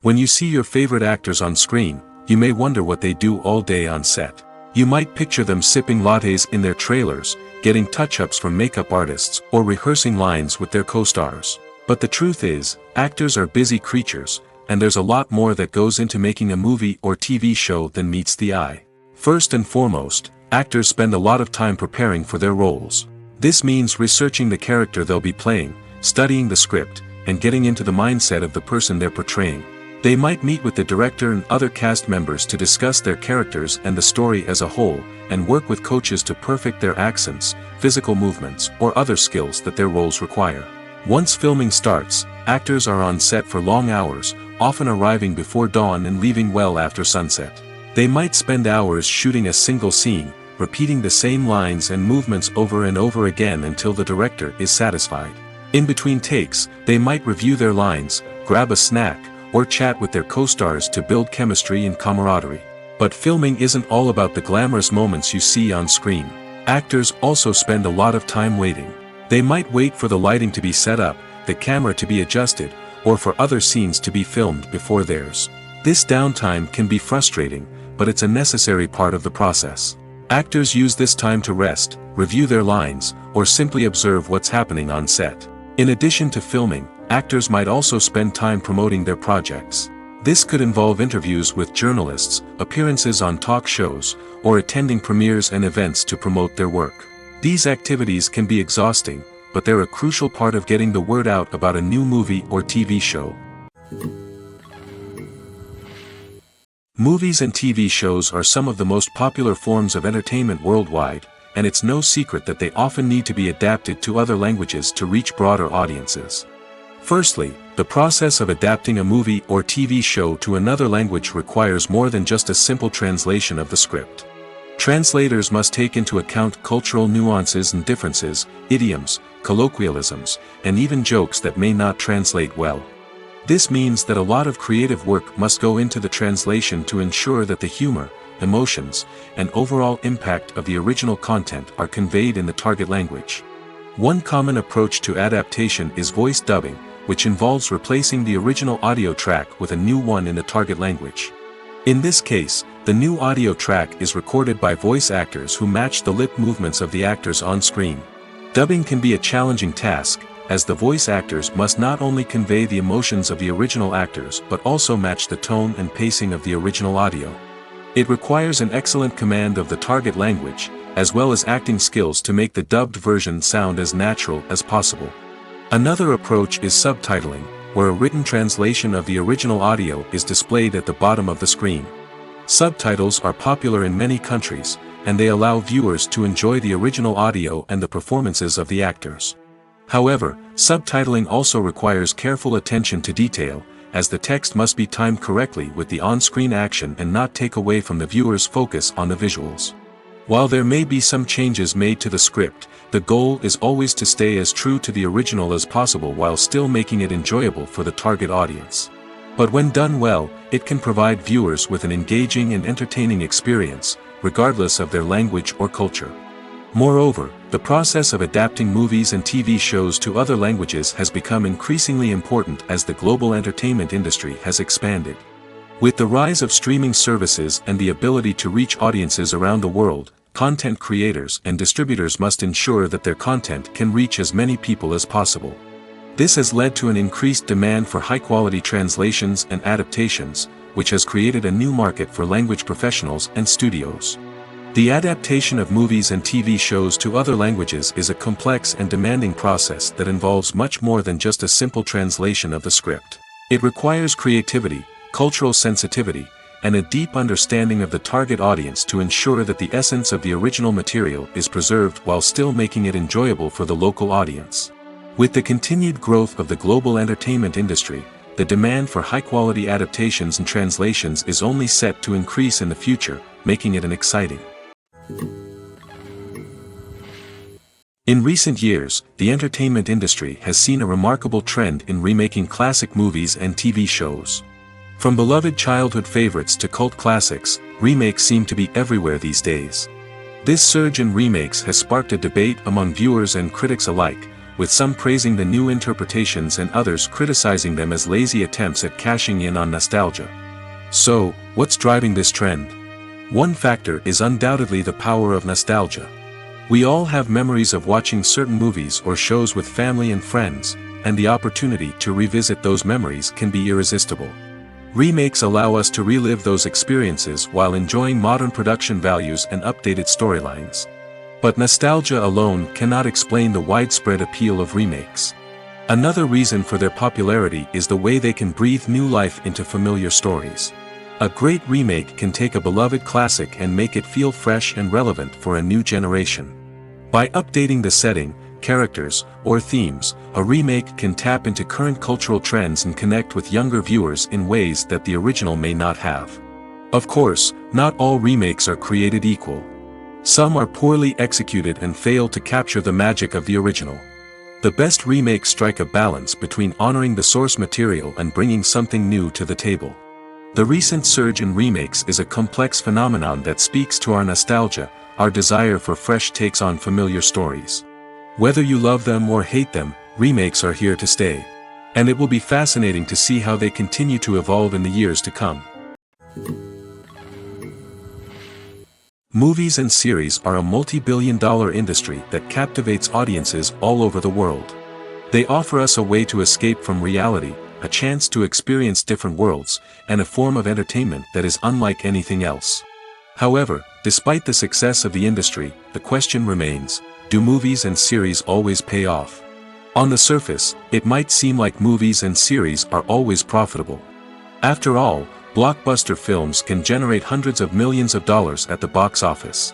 When you see your favorite actors on screen, you may wonder what they do all day on set. You might picture them sipping lattes in their trailers, getting touch-ups from makeup artists, or rehearsing lines with their co-stars. But the truth is, actors are busy creatures, and there's a lot more that goes into making a movie or TV show than meets the eye. First and foremost, actors spend a lot of time preparing for their roles. This means researching the character they'll be playing, studying the script, and getting into the mindset of the person they're portraying. They might meet with the director and other cast members to discuss their characters and the story as a whole, and work with coaches to perfect their accents, physical movements, or other skills that their roles require. Once filming starts, actors are on set for long hours, often arriving before dawn and leaving well after sunset. They might spend hours shooting a single scene, repeating the same lines and movements over and over again until the director is satisfied. In between takes, they might review their lines, grab a snack, or chat with their co-stars to build chemistry and camaraderie. But filming isn't all about the glamorous moments you see on screen. Actors also spend a lot of time waiting. They might wait for the lighting to be set up, the camera to be adjusted, or for other scenes to be filmed before theirs. This downtime can be frustrating, but it's a necessary part of the process. Actors use this time to rest, review their lines, or simply observe what's happening on set. In addition to filming, actors might also spend time promoting their projects. This could involve interviews with journalists, appearances on talk shows, or attending premieres and events to promote their work. These activities can be exhausting, but they're a crucial part of getting the word out about a new movie or TV show. Movies and TV shows are some of the most popular forms of entertainment worldwide, and it's no secret that they often need to be adapted to other languages to reach broader audiences. Firstly, the process of adapting a movie or TV show to another language requires more than just a simple translation of the script. Translators must take into account cultural nuances and differences, idioms, colloquialisms, and even jokes that may not translate well. This means that a lot of creative work must go into the translation to ensure that the humor, emotions, and overall impact of the original content are conveyed in the target language. One common approach to adaptation is voice dubbing, which involves replacing the original audio track with a new one in the target language. In this case, the new audio track is recorded by voice actors who match the lip movements of the actors on screen. Dubbing can be a challenging task, as the voice actors must not only convey the emotions of the original actors but also match the tone and pacing of the original audio. It requires an excellent command of the target language, as well as acting skills to make the dubbed version sound as natural as possible. Another approach is subtitling, where a written translation of the original audio is displayed at the bottom of the screen. Subtitles are popular in many countries, and they allow viewers to enjoy the original audio and the performances of the actors. However, subtitling also requires careful attention to detail, as the text must be timed correctly with the on-screen action and not take away from the viewer's focus on the visuals. While there may be some changes made to the script, the goal is always to stay as true to the original as possible while still making it enjoyable for the target audience. But when done well, it can provide viewers with an engaging and entertaining experience, regardless of their language or culture. Moreover, the process of adapting movies and TV shows to other languages has become increasingly important as the global entertainment industry has expanded. With the rise of streaming services and the ability to reach audiences around the world, content creators and distributors must ensure that their content can reach as many people as possible. This has led to an increased demand for high-quality translations and adaptations, which has created a new market for language professionals and studios. The adaptation of movies and TV shows to other languages is a complex and demanding process that involves much more than just a simple translation of the script. It requires creativity, cultural sensitivity, and a deep understanding of the target audience to ensure that the essence of the original material is preserved while still making it enjoyable for the local audience. With the continued growth of the global entertainment industry, the demand for high-quality adaptations and translations is only set to increase in the future, making it an exciting. In recent years, the entertainment industry has seen a remarkable trend in remaking classic movies and TV shows. From beloved childhood favorites to cult classics, remakes seem to be everywhere these days. This surge in remakes has sparked a debate among viewers and critics alike, with some praising the new interpretations and others criticizing them as lazy attempts at cashing in on nostalgia. So, what's driving this trend? One factor is undoubtedly the power of nostalgia. We all have memories of watching certain movies or shows with family and friends, and the opportunity to revisit those memories can be irresistible. Remakes allow us to relive those experiences while enjoying modern production values and updated storylines. But nostalgia alone cannot explain the widespread appeal of remakes. Another reason for their popularity is the way they can breathe new life into familiar stories. A great remake can take a beloved classic and make it feel fresh and relevant for a new generation. By updating the setting, characters, or themes, a remake can tap into current cultural trends and connect with younger viewers in ways that the original may not have. Of course, not all remakes are created equal. Some are poorly executed and fail to capture the magic of the original. The best remakes strike a balance between honoring the source material and bringing something new to the table. The recent surge in remakes is a complex phenomenon that speaks to our nostalgia, our desire for fresh takes on familiar stories. Whether you love them or hate them, remakes are here to stay. And it will be fascinating to see how they continue to evolve in the years to come. Movies and series are a multi-billion-dollar industry that captivates audiences all over the world. They offer us a way to escape from reality, a chance to experience different worlds, and a form of entertainment that is unlike anything else. However, despite the success of the industry, the question remains, do movies and series always pay off? On the surface, it might seem like movies and series are always profitable. After all, blockbuster films can generate hundreds of millions of dollars at the box office.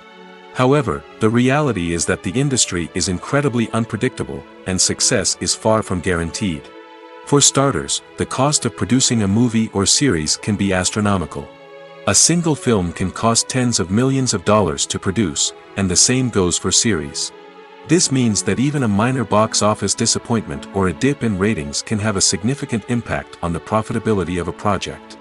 However, the reality is that the industry is incredibly unpredictable, and success is far from guaranteed. For starters, the cost of producing a movie or series can be astronomical. A single film can cost tens of millions of dollars to produce, and the same goes for series. This means that even a minor box office disappointment or a dip in ratings can have a significant impact on the profitability of a project.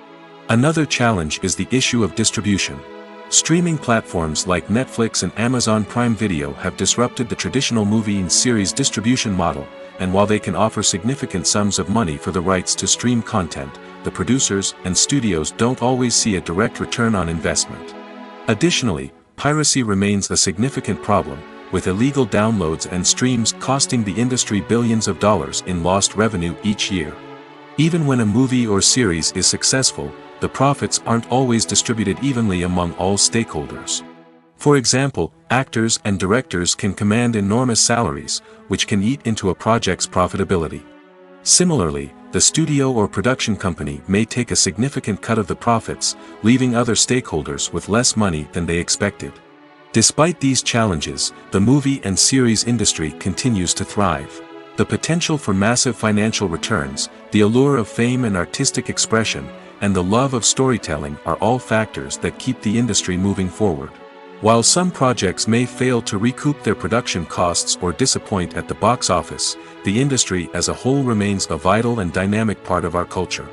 Another challenge is the issue of distribution. Streaming platforms like Netflix and Amazon Prime Video have disrupted the traditional movie and series distribution model, and while they can offer significant sums of money for the rights to stream content, the producers and studios don't always see a direct return on investment. Additionally, piracy remains a significant problem, with illegal downloads and streams costing the industry billions of dollars in lost revenue each year. Even when a movie or series is successful, the profits aren't always distributed evenly among all stakeholders. For example, actors and directors can command enormous salaries, which can eat into a project's profitability. Similarly, the studio or production company may take a significant cut of the profits, leaving other stakeholders with less money than they expected. Despite these challenges, the movie and series industry continues to thrive. The potential for massive financial returns, the allure of fame and artistic expression, and the love of storytelling are all factors that keep the industry moving forward. While some projects may fail to recoup their production costs or disappoint at the box office, the industry as a whole remains a vital and dynamic part of our culture.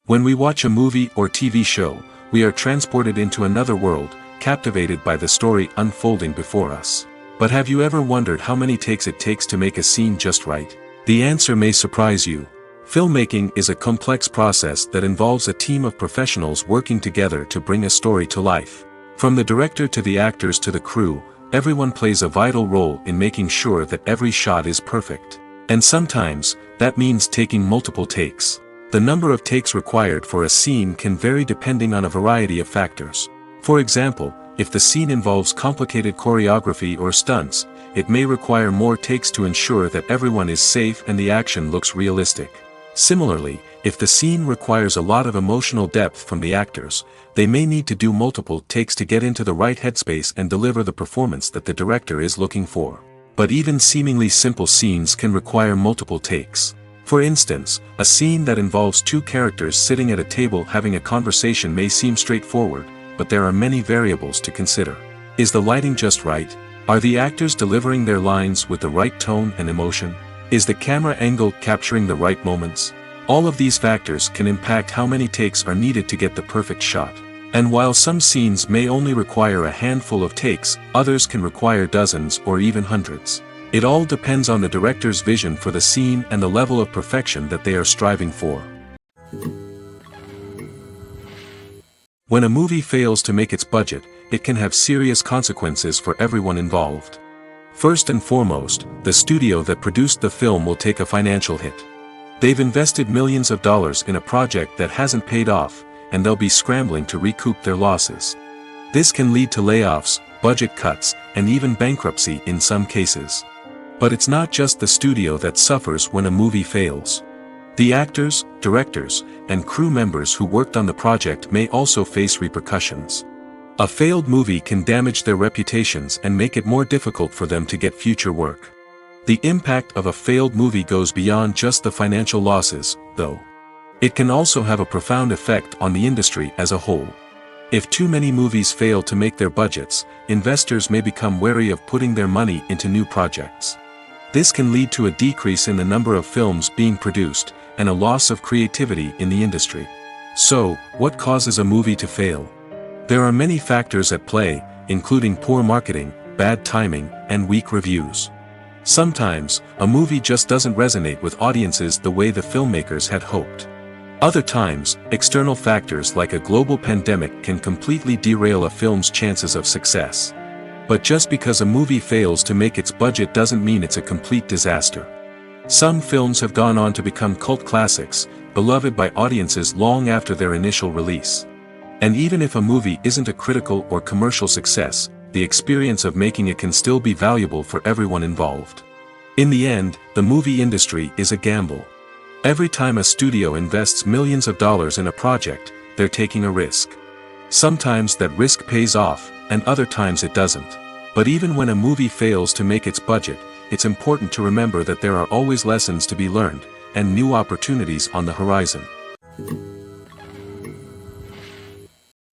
When we watch a movie or TV show, we are transported into another world, captivated by the story unfolding before us. But have you ever wondered how many takes it takes to make a scene just right? The answer may surprise you. Filmmaking is a complex process that involves a team of professionals working together to bring a story to life. From the director to the actors to the crew, everyone plays a vital role in making sure that every shot is perfect. And sometimes, that means taking multiple takes. The number of takes required for a scene can vary depending on a variety of factors. For example, if the scene involves complicated choreography or stunts, it may require more takes to ensure that everyone is safe and the action looks realistic. Similarly, if the scene requires a lot of emotional depth from the actors, they may need to do multiple takes to get into the right headspace and deliver the performance that the director is looking for. But even seemingly simple scenes can require multiple takes. For instance, a scene that involves two characters sitting at a table having a conversation may seem straightforward, but there are many variables to consider. Is the lighting just right? Are the actors delivering their lines with the right tone and emotion? Is the camera angle capturing the right moments? All of these factors can impact how many takes are needed to get the perfect shot. And while some scenes may only require a handful of takes, others can require dozens or even hundreds. It all depends on the director's vision for the scene and the level of perfection that they are striving for. When a movie fails to make its budget, it can have serious consequences for everyone involved. First and foremost, the studio that produced the film will take a financial hit. They've invested millions of dollars in a project that hasn't paid off, and they'll be scrambling to recoup their losses. This can lead to layoffs, budget cuts, and even bankruptcy in some cases. But it's not just the studio that suffers when a movie fails. The actors, directors, and crew members who worked on the project may also face repercussions. A failed movie can damage their reputations and make it more difficult for them to get future work. The impact of a failed movie goes beyond just the financial losses, though. It can also have a profound effect on the industry as a whole. If too many movies fail to make their budgets, investors may become wary of putting their money into new projects. This can lead to a decrease in the number of films being produced, and a loss of creativity in the industry. So, what causes a movie to fail? There are many factors at play, including poor marketing, bad timing, and weak reviews. Sometimes, a movie just doesn't resonate with audiences the way the filmmakers had hoped. Other times, external factors like a global pandemic can completely derail a film's chances of success. But just because a movie fails to make its budget doesn't mean it's a complete disaster. Some films have gone on to become cult classics, beloved by audiences long after their initial release. And even if a movie isn't a critical or commercial success, the experience of making it can still be valuable for everyone involved. In the end, the movie industry is a gamble. Every time a studio invests millions of dollars in a project, they're taking a risk. Sometimes that risk pays off, and other times it doesn't. But even when a movie fails to make its budget, it's important to remember that there are always lessons to be learned, and new opportunities on the horizon.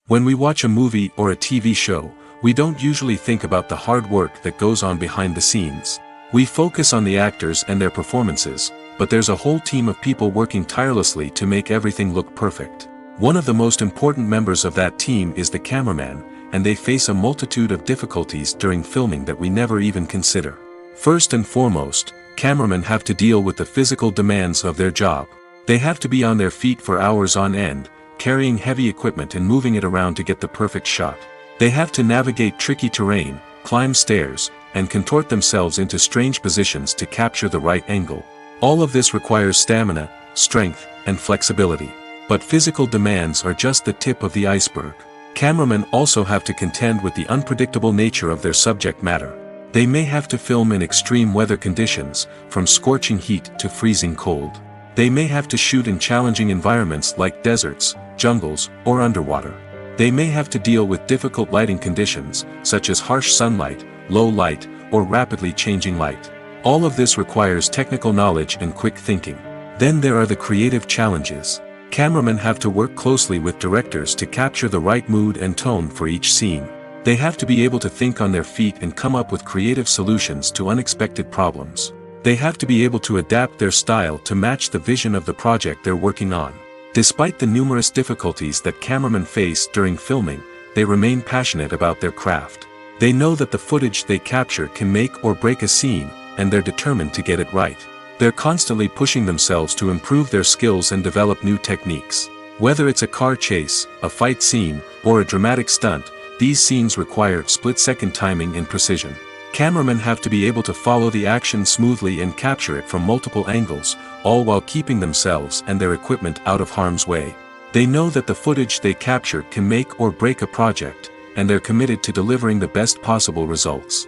When we watch a movie or a TV show, we don't usually think about the hard work that goes on behind the scenes. We focus on the actors and their performances, but there's a whole team of people working tirelessly to make everything look perfect. One of the most important members of that team is the cameraman, and they face a multitude of difficulties during filming that we never even consider. First and foremost, cameramen have to deal with the physical demands of their job. They have to be on their feet for hours on end, carrying heavy equipment and moving it around to get the perfect shot. They have to navigate tricky terrain, climb stairs, and contort themselves into strange positions to capture the right angle. All of this requires stamina, strength, and flexibility. But physical demands are just the tip of the iceberg. Cameramen also have to contend with the unpredictable nature of their subject matter. They may have to film in extreme weather conditions, from scorching heat to freezing cold. They may have to shoot in challenging environments like deserts, jungles, or underwater. They may have to deal with difficult lighting conditions, such as harsh sunlight, low light, or rapidly changing light. All of this requires technical knowledge and quick thinking. Then there are the creative challenges. Cameramen have to work closely with directors to capture the right mood and tone for each scene. They have to be able to think on their feet and come up with creative solutions to unexpected problems. They have to be able to adapt their style to match the vision of the project they're working on. Despite the numerous difficulties that cameramen face during filming, they remain passionate about their craft. They know that the footage they capture can make or break a scene, and they're determined to get it right. They're constantly pushing themselves to improve their skills and develop new techniques. Whether it's a car chase, a fight scene, or a dramatic stunt, these scenes require split-second timing and precision. Cameramen have to be able to follow the action smoothly and capture it from multiple angles, all while keeping themselves and their equipment out of harm's way. They know that the footage they capture can make or break a project, and they're committed to delivering the best possible results.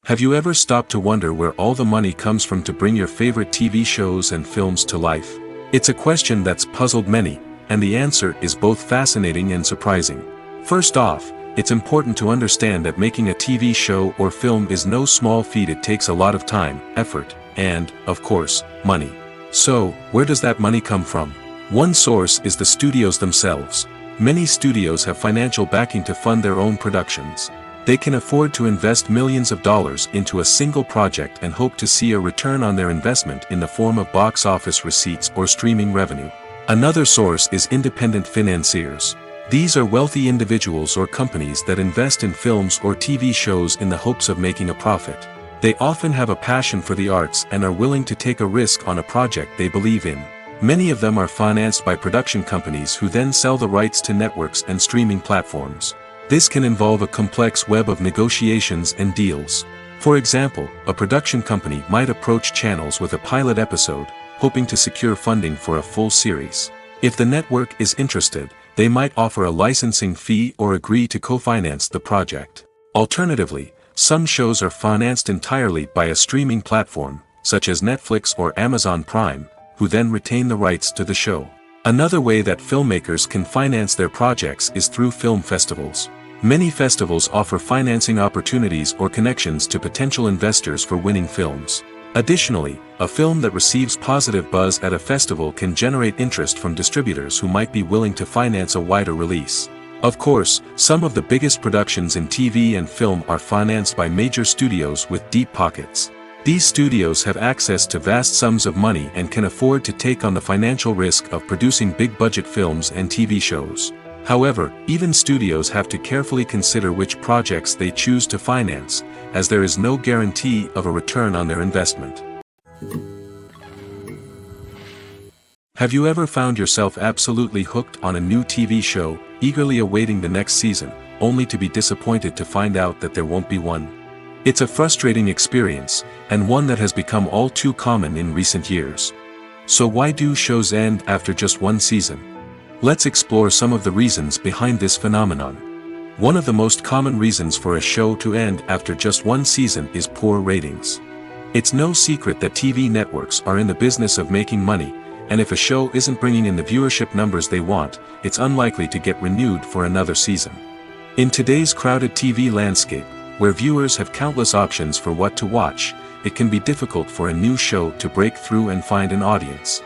Have you ever stopped to wonder where all the money comes from to bring your favorite TV shows and films to life? It's a question that's puzzled many, and the answer is both fascinating and surprising. First off, it's important to understand that making a TV show or film is no small feat. It takes a lot of time, effort, and, of course, money. So, where does that money come from? One source is the studios themselves. Many studios have financial backing to fund their own productions. They can afford to invest millions of dollars into a single project and hope to see a return on their investment in the form of box office receipts or streaming revenue. Another source is independent financiers. These are wealthy individuals or companies that invest in films or TV shows in the hopes of making a profit. They often have a passion for the arts and are willing to take a risk on a project they believe in. Many of them are financed by production companies who then sell the rights to networks and streaming platforms. This can involve a complex web of negotiations and deals. For example, a production company might approach channels with a pilot episode, hoping to secure funding for a full series. If the network is interested, they might offer a licensing fee or agree to co-finance the project. Alternatively, some shows are financed entirely by a streaming platform, such as Netflix or Amazon Prime, who then retain the rights to the show. Another way that filmmakers can finance their projects is through film festivals. Many festivals offer financing opportunities or connections to potential investors for winning films. Additionally, a film that receives positive buzz at a festival can generate interest from distributors who might be willing to finance a wider release. Of course, some of the biggest productions in TV and film are financed by major studios with deep pockets. These studios have access to vast sums of money and can afford to take on the financial risk of producing big-budget films and TV shows. However, even studios have to carefully consider which projects they choose to finance, as there is no guarantee of a return on their investment. Have you ever found yourself absolutely hooked on a new TV show, eagerly awaiting the next season, only to be disappointed to find out that there won't be one? It's a frustrating experience, and one that has become all too common in recent years. So why do shows end after just one season? Let's explore some of the reasons behind this phenomenon. One of the most common reasons for a show to end after just one season is poor ratings. It's no secret that TV networks are in the business of making money, and if a show isn't bringing in the viewership numbers they want, it's unlikely to get renewed for another season. In today's crowded TV landscape, where viewers have countless options for what to watch, it can be difficult for a new show to break through and find an audience.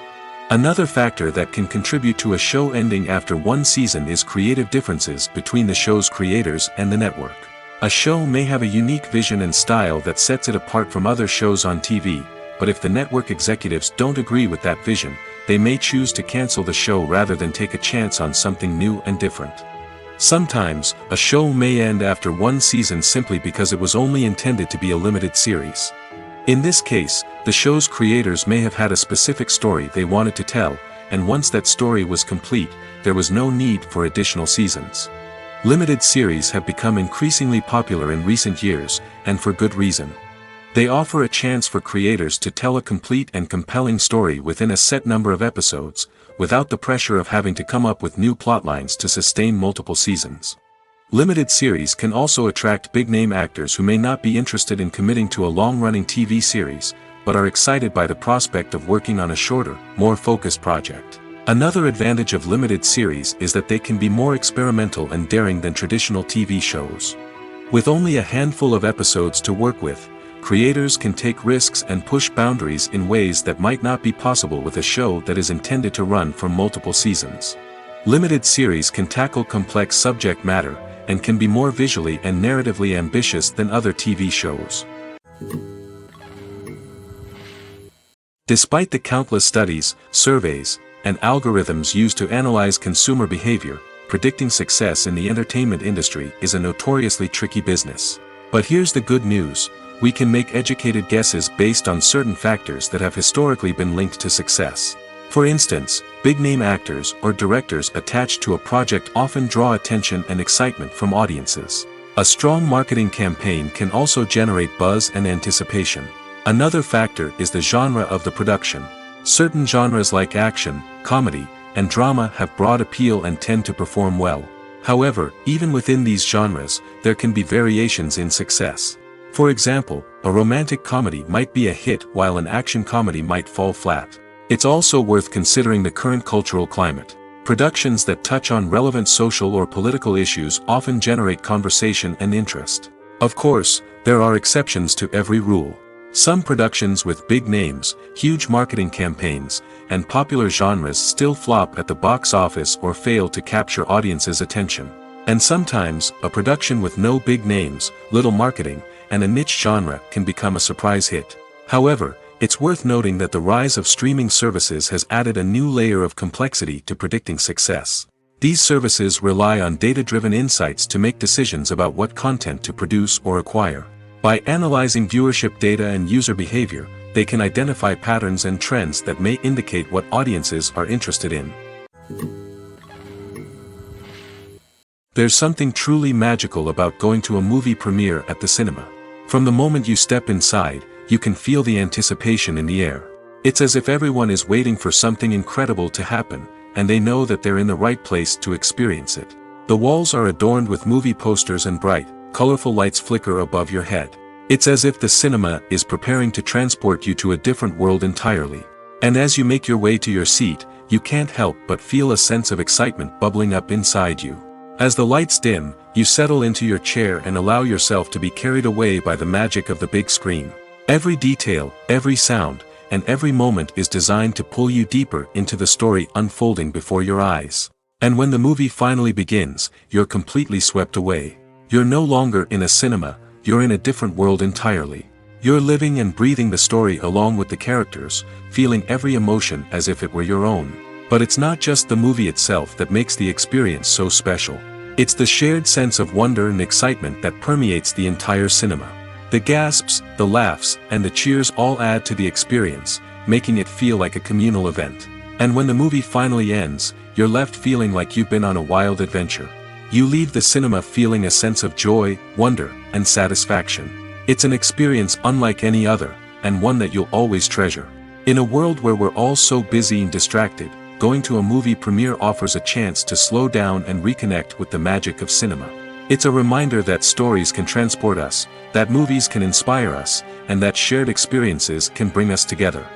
Another factor that can contribute to a show ending after one season is creative differences between the show's creators and the network. A show may have a unique vision and style that sets it apart from other shows on TV, but if the network executives don't agree with that vision, they may choose to cancel the show rather than take a chance on something new and different. Sometimes, a show may end after one season simply because it was only intended to be a limited series. In this case, the show's creators may have had a specific story they wanted to tell, and once that story was complete, there was no need for additional seasons. Limited series have become increasingly popular in recent years, and for good reason. They offer a chance for creators to tell a complete and compelling story within a set number of episodes, without the pressure of having to come up with new plotlines to sustain multiple seasons. Limited series can also attract big-name actors who may not be interested in committing to a long-running TV series, but are excited by the prospect of working on a shorter, more focused project. Another advantage of limited series is that they can be more experimental and daring than traditional TV shows. With only a handful of episodes to work with, creators can take risks and push boundaries in ways that might not be possible with a show that is intended to run for multiple seasons. Limited series can tackle complex subject matter, and can be more visually and narratively ambitious than other TV shows. Despite the countless studies, surveys, and algorithms used to analyze consumer behavior, predicting success in the entertainment industry is a notoriously tricky business. But here's the good news: we can make educated guesses based on certain factors that have historically been linked to success. For instance, big-name actors or directors attached to a project often draw attention and excitement from audiences. A strong marketing campaign can also generate buzz and anticipation. Another factor is the genre of the production. Certain genres like action, comedy, and drama have broad appeal and tend to perform well. However, even within these genres, there can be variations in success. For example, a romantic comedy might be a hit while an action comedy might fall flat. It's also worth considering the current cultural climate. Productions that touch on relevant social or political issues often generate conversation and interest. Of course, there are exceptions to every rule. Some productions with big names, huge marketing campaigns, and popular genres still flop at the box office or fail to capture audiences' attention. And sometimes, a production with no big names, little marketing, and a niche genre can become a surprise hit. However, it's worth noting that the rise of streaming services has added a new layer of complexity to predicting success. These services rely on data-driven insights to make decisions about what content to produce or acquire. By analyzing viewership data and user behavior, they can identify patterns and trends that may indicate what audiences are interested in. There's something truly magical about going to a movie premiere at the cinema. From the moment you step inside, you can feel the anticipation in the air. It's as if everyone is waiting for something incredible to happen, and they know that they're in the right place to experience it. The walls are adorned with movie posters and bright, colorful lights flicker above your head. It's as if the cinema is preparing to transport you to a different world entirely. And as you make your way to your seat, you can't help but feel a sense of excitement bubbling up inside you. As the lights dim, you settle into your chair and allow yourself to be carried away by the magic of the big screen. Every detail, every sound, and every moment is designed to pull you deeper into the story unfolding before your eyes. And when the movie finally begins, you're completely swept away. You're no longer in a cinema, you're in a different world entirely. You're living and breathing the story along with the characters, feeling every emotion as if it were your own. But it's not just the movie itself that makes the experience so special. It's the shared sense of wonder and excitement that permeates the entire cinema. The gasps, the laughs, and the cheers all add to the experience, making it feel like a communal event. And when the movie finally ends, you're left feeling like you've been on a wild adventure. You leave the cinema feeling a sense of joy, wonder, and satisfaction. It's an experience unlike any other, and one that you'll always treasure. In a world where we're all so busy and distracted, going to a movie premiere offers a chance to slow down and reconnect with the magic of cinema. It's a reminder that stories can transport us, that movies can inspire us, and that shared experiences can bring us together.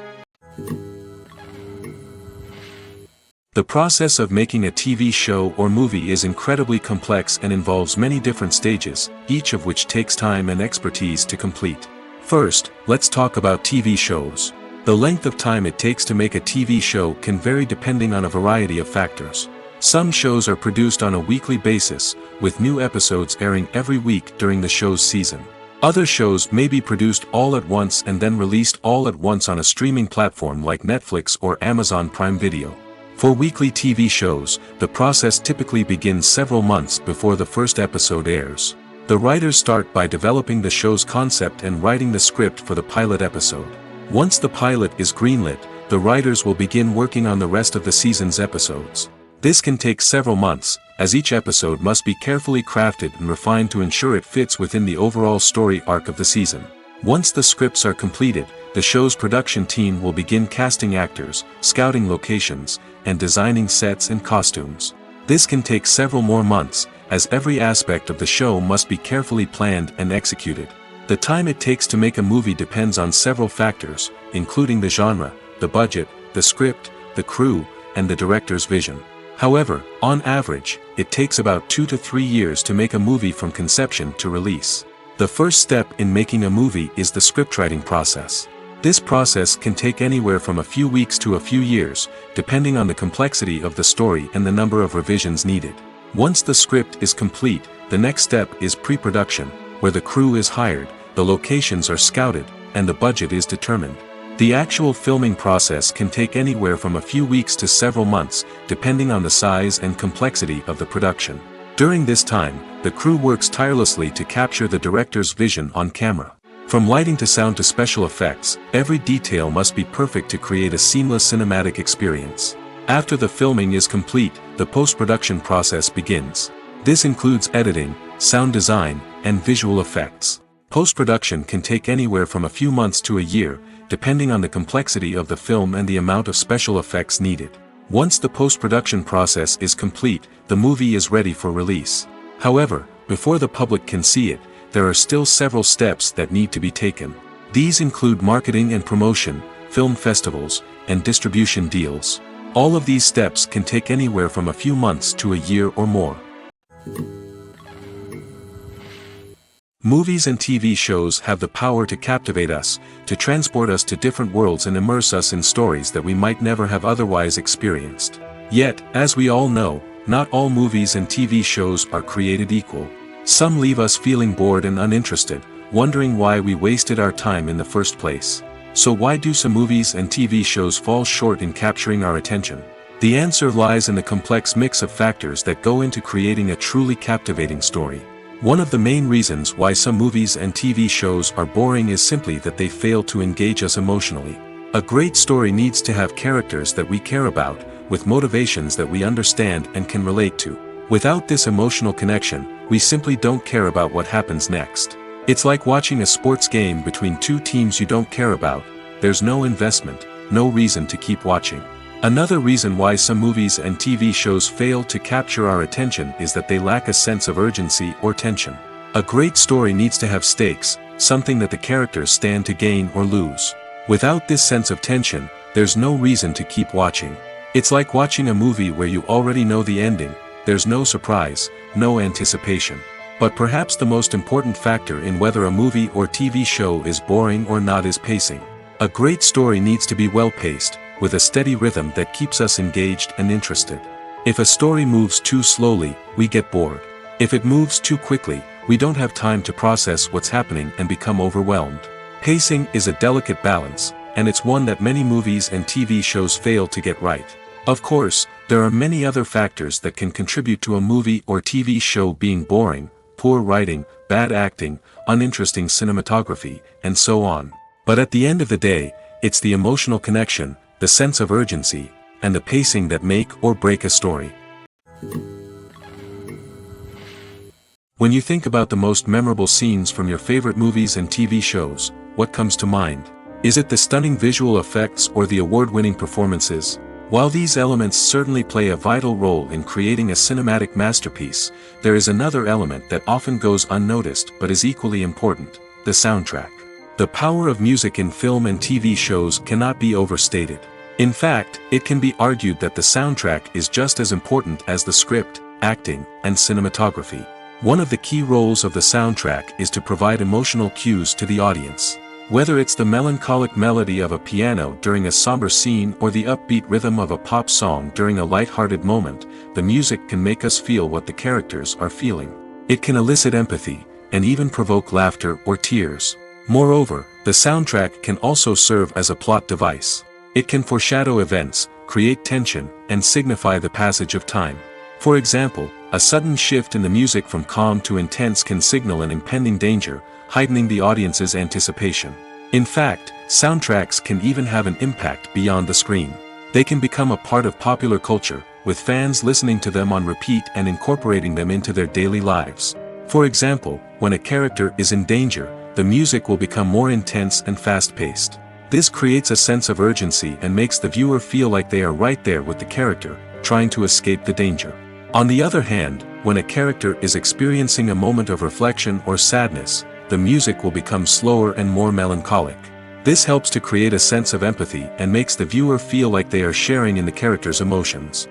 The process of making a TV show or movie is incredibly complex and involves many different stages, each of which takes time and expertise to complete. First, let's talk about TV shows. The length of time it takes to make a TV show can vary depending on a variety of factors. Some shows are produced on a weekly basis, with new episodes airing every week during the show's season. Other shows may be produced all at once and then released all at once on a streaming platform like Netflix or Amazon Prime Video. For weekly TV shows, the process typically begins several months before the first episode airs. The writers start by developing the show's concept and writing the script for the pilot episode. Once the pilot is greenlit, the writers will begin working on the rest of the season's episodes. This can take several months, as each episode must be carefully crafted and refined to ensure it fits within the overall story arc of the season. Once the scripts are completed, the show's production team will begin casting actors, scouting locations, and designing sets and costumes. This can take several more months, as every aspect of the show must be carefully planned and executed. The time it takes to make a movie depends on several factors, including the genre, the budget, the script, the crew, and the director's vision. However, on average, it takes about 2 to 3 years to make a movie from conception to release. The first step in making a movie is the scriptwriting process. This process can take anywhere from a few weeks to a few years, depending on the complexity of the story and the number of revisions needed. Once the script is complete, the next step is pre-production, where the crew is hired, the locations are scouted, and the budget is determined. The actual filming process can take anywhere from a few weeks to several months, depending on the size and complexity of the production. During this time, the crew works tirelessly to capture the director's vision on camera. From lighting to sound to special effects, every detail must be perfect to create a seamless cinematic experience. After the filming is complete, the post-production process begins. This includes editing, sound design, and visual effects. Post-production can take anywhere from a few months to a year, depending on the complexity of the film and the amount of special effects needed. Once the post-production process is complete, the movie is ready for release. However, before the public can see it, there are still several steps that need to be taken. These include marketing and promotion, film festivals, and distribution deals. All of these steps can take anywhere from a few months to a year or more. Movies and TV shows have the power to captivate us, to transport us to different worlds and immerse us in stories that we might never have otherwise experienced. Yet, as we all know, not all movies and TV shows are created equal. Some leave us feeling bored and uninterested, wondering why we wasted our time in the first place. So why do some movies and TV shows fall short in capturing our attention? The answer lies in the complex mix of factors that go into creating a truly captivating story. One of the main reasons why some movies and TV shows are boring is simply that they fail to engage us emotionally. A great story needs to have characters that we care about, with motivations that we understand and can relate to. Without this emotional connection, we simply don't care about what happens next. It's like watching a sports game between two teams you don't care about. There's no investment, no reason to keep watching. Another reason why some movies and TV shows fail to capture our attention is that they lack a sense of urgency or tension. A great story needs to have stakes, something that the characters stand to gain or lose. Without this sense of tension, there's no reason to keep watching. It's like watching a movie where you already know the ending. There's no surprise, no anticipation. But perhaps the most important factor in whether a movie or TV show is boring or not is pacing. A great story needs to be well-paced, with a steady rhythm that keeps us engaged and interested. If a story moves too slowly, we get bored. If it moves too quickly, we don't have time to process what's happening and become overwhelmed. Pacing is a delicate balance, and it's one that many movies and TV shows fail to get right. Of course, there are many other factors that can contribute to a movie or TV show being boring: poor writing, bad acting, uninteresting cinematography, and so on. But at the end of the day, it's the emotional connection, the sense of urgency, and the pacing that make or break a story. When you think about the most memorable scenes from your favorite movies and TV shows, what comes to mind? Is it the stunning visual effects or the award-winning performances? While these elements certainly play a vital role in creating a cinematic masterpiece, there is another element that often goes unnoticed but is equally important: the soundtrack. The power of music in film and TV shows cannot be overstated. In fact, it can be argued that the soundtrack is just as important as the script, acting, and cinematography. One of the key roles of the soundtrack is to provide emotional cues to the audience. Whether it's the melancholic melody of a piano during a somber scene or the upbeat rhythm of a pop song during a light-hearted moment, the music can make us feel what the characters are feeling. It can elicit empathy, and even provoke laughter or tears. Moreover, the soundtrack can also serve as a plot device. It can foreshadow events, create tension, and signify the passage of time. For example, a sudden shift in the music from calm to intense can signal an impending danger, heightening the audience's anticipation. In fact, soundtracks can even have an impact beyond the screen. They can become a part of popular culture, with fans listening to them on repeat and incorporating them into their daily lives. For example, when a character is in danger, the music will become more intense and fast-paced. This creates a sense of urgency and makes the viewer feel like they are right there with the character, trying to escape the danger. On the other hand, when a character is experiencing a moment of reflection or sadness, the music will become slower and more melancholic. This helps to create a sense of empathy and makes the viewer feel like they are sharing in the character's emotions.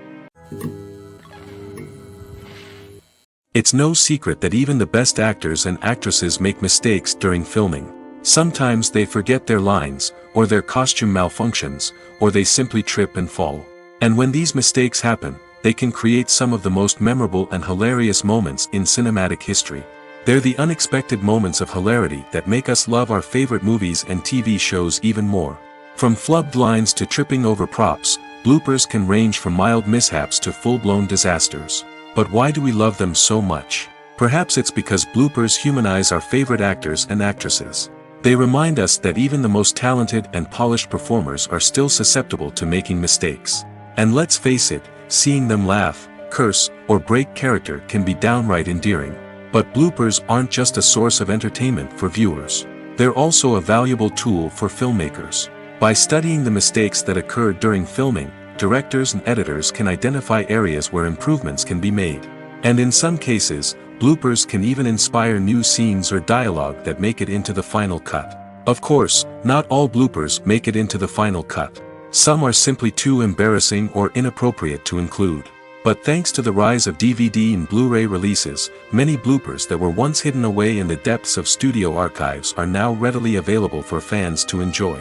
It's no secret that even the best actors and actresses make mistakes during filming. Sometimes they forget their lines, or their costume malfunctions, or they simply trip and fall. And when these mistakes happen, they can create some of the most memorable and hilarious moments in cinematic history. They're the unexpected moments of hilarity that make us love our favorite movies and TV shows even more. From flubbed lines to tripping over props, bloopers can range from mild mishaps to full-blown disasters. But why do we love them so much? Perhaps it's because bloopers humanize our favorite actors and actresses. They remind us that even the most talented and polished performers are still susceptible to making mistakes. And let's face it, seeing them laugh, curse, or break character can be downright endearing. But bloopers aren't just a source of entertainment for viewers. They're also a valuable tool for filmmakers. By studying the mistakes that occurred during filming, directors and editors can identify areas where improvements can be made. And in some cases, bloopers can even inspire new scenes or dialogue that make it into the final cut. Of course, not all bloopers make it into the final cut. Some are simply too embarrassing or inappropriate to include. But thanks to the rise of DVD and Blu-ray releases, many bloopers that were once hidden away in the depths of studio archives are now readily available for fans to enjoy.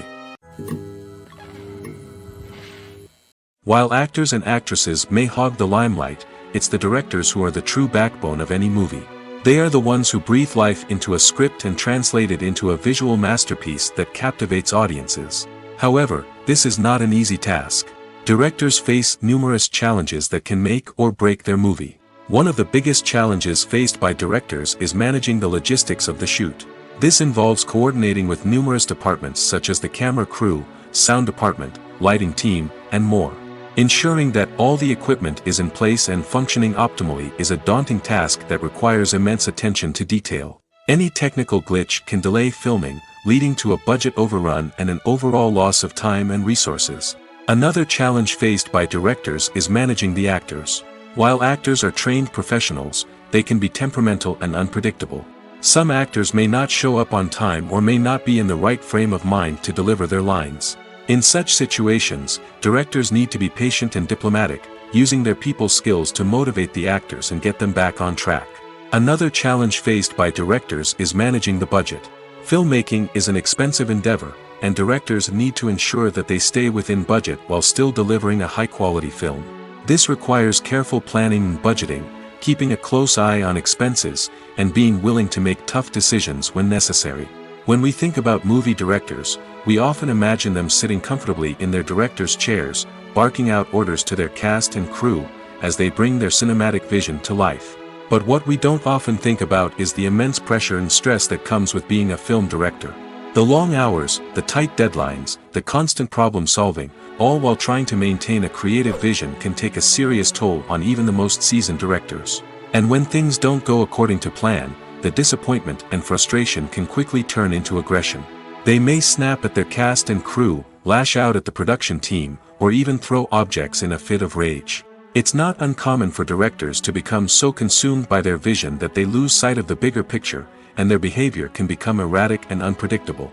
While actors and actresses may hog the limelight, it's the directors who are the true backbone of any movie. They are the ones who breathe life into a script and translate it into a visual masterpiece that captivates audiences. However, this is not an easy task. Directors face numerous challenges that can make or break their movie. One of the biggest challenges faced by directors is managing the logistics of the shoot. This involves coordinating with numerous departments such as the camera crew, sound department, lighting team, and more. Ensuring that all the equipment is in place and functioning optimally is a daunting task that requires immense attention to detail. Any technical glitch can delay filming, leading to a budget overrun and an overall loss of time and resources. Another challenge faced by directors is managing the actors. While actors are trained professionals, they can be temperamental and unpredictable. Some actors may not show up on time or may not be in the right frame of mind to deliver their lines. In such situations, directors need to be patient and diplomatic, using their people skills to motivate the actors and get them back on track. Another challenge faced by directors is managing the budget. Filmmaking is an expensive endeavor, and directors need to ensure that they stay within budget while still delivering a high-quality film. This requires careful planning and budgeting, keeping a close eye on expenses, and being willing to make tough decisions when necessary. When we think about movie directors, we often imagine them sitting comfortably in their director's chairs, barking out orders to their cast and crew, as they bring their cinematic vision to life. But what we don't often think about is the immense pressure and stress that comes with being a film director. The long hours, the tight deadlines, the constant problem solving, all while trying to maintain a creative vision can take a serious toll on even the most seasoned directors. And when things don't go according to plan, the disappointment and frustration can quickly turn into aggression. They may snap at their cast and crew, lash out at the production team, or even throw objects in a fit of rage. It's not uncommon for directors to become so consumed by their vision that they lose sight of the bigger picture, and their behavior can become erratic and unpredictable.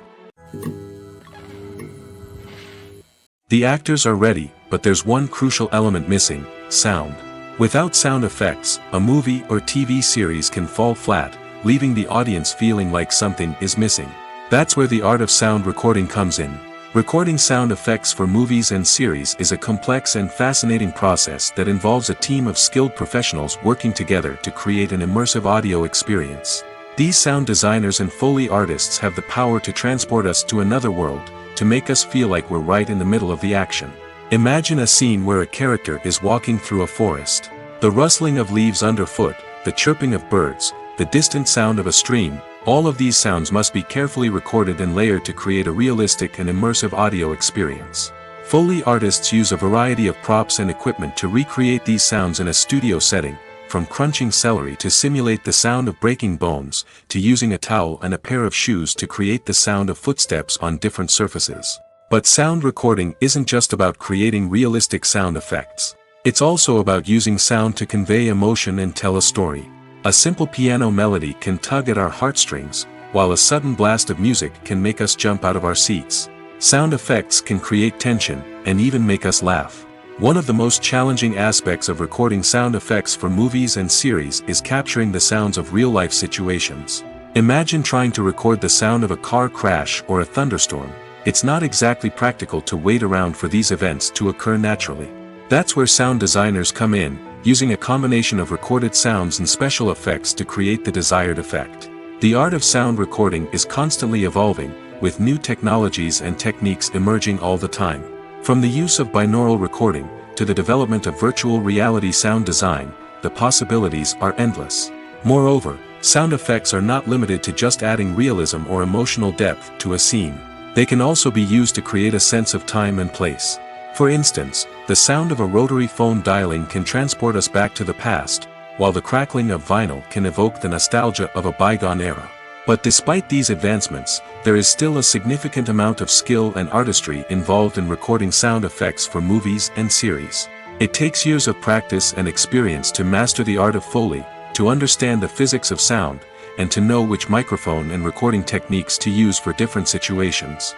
The actors are ready, but there's one crucial element missing: sound. Without sound effects, a movie or TV series can fall flat, leaving the audience feeling like something is missing. That's where the art of sound recording comes in. Recording sound effects for movies and series is a complex and fascinating process that involves a team of skilled professionals working together to create an immersive audio experience. These sound designers and Foley artists have the power to transport us to another world, to make us feel like we're right in the middle of the action. Imagine a scene where a character is walking through a forest. The rustling of leaves underfoot, the chirping of birds, the distant sound of a stream, All of these sounds must be carefully recorded and layered to create a realistic and immersive audio experience. Foley artists use a variety of props and equipment to recreate these sounds in a studio setting, from crunching celery to simulate the sound of breaking bones, to using a towel and a pair of shoes to create the sound of footsteps on different surfaces. But sound recording isn't just about creating realistic sound effects. It's also about using sound to convey emotion and tell a story. A simple piano melody can tug at our heartstrings, while a sudden blast of music can make us jump out of our seats. Sound effects can create tension, and even make us laugh. One of the most challenging aspects of recording sound effects for movies and series is capturing the sounds of real-life situations. Imagine trying to record the sound of a car crash or a thunderstorm. It's not exactly practical to wait around for these events to occur naturally. That's where sound designers come in, using a combination of recorded sounds and special effects to create the desired effect. The art of sound recording is constantly evolving, with new technologies and techniques emerging all the time. From the use of binaural recording, to the development of virtual reality sound design, the possibilities are endless. Moreover, sound effects are not limited to just adding realism or emotional depth to a scene. They can also be used to create a sense of time and place. For instance, the sound of a rotary phone dialing can transport us back to the past, while the crackling of vinyl can evoke the nostalgia of a bygone era. But despite these advancements, there is still a significant amount of skill and artistry involved in recording sound effects for movies and series. It takes years of practice and experience to master the art of Foley, to understand the physics of sound, and to know which microphone and recording techniques to use for different situations.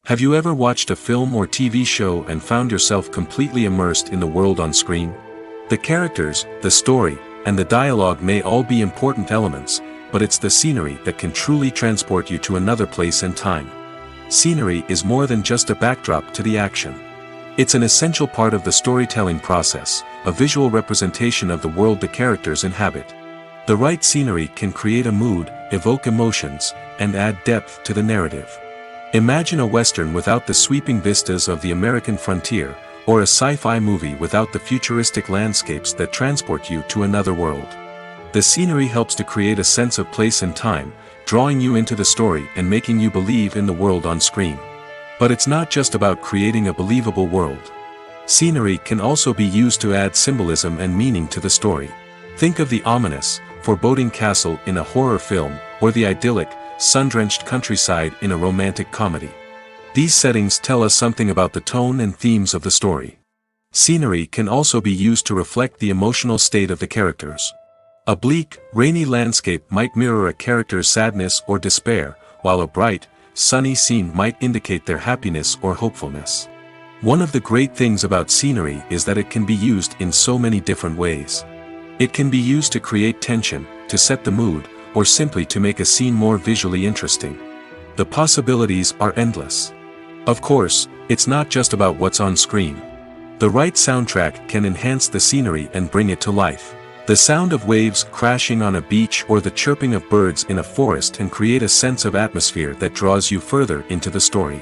Have you ever watched a film or TV show and found yourself completely immersed in the world on screen? The characters, the story, and the dialogue may all be important elements, but it's the scenery that can truly transport you to another place and time. Scenery is more than just a backdrop to the action. It's an essential part of the storytelling process, a visual representation of the world the characters inhabit. The right scenery can create a mood, evoke emotions, and add depth to the narrative. Imagine a Western without the sweeping vistas of the American frontier, or a sci-fi movie without the futuristic landscapes that transport you to another world. The scenery helps to create a sense of place and time, drawing you into the story and making you believe in the world on screen. But it's not just about creating a believable world. Scenery can also be used to add symbolism and meaning to the story. Think of the ominous, foreboding castle in a horror film, or the idyllic, sun-drenched countryside in a romantic comedy. These settings tell us something about the tone and themes of the story. Scenery can also be used to reflect the emotional state of the characters. A bleak, rainy landscape might mirror a character's sadness or despair, while a bright, sunny scene might indicate their happiness or hopefulness. One of the great things about scenery is that it can be used in so many different ways. It can be used to create tension, to set the mood, or simply to make a scene more visually interesting. The possibilities are endless. Of course, it's not just about what's on screen. The right soundtrack can enhance the scenery and bring it to life. The sound of waves crashing on a beach or the chirping of birds in a forest can create a sense of atmosphere that draws you further into the story.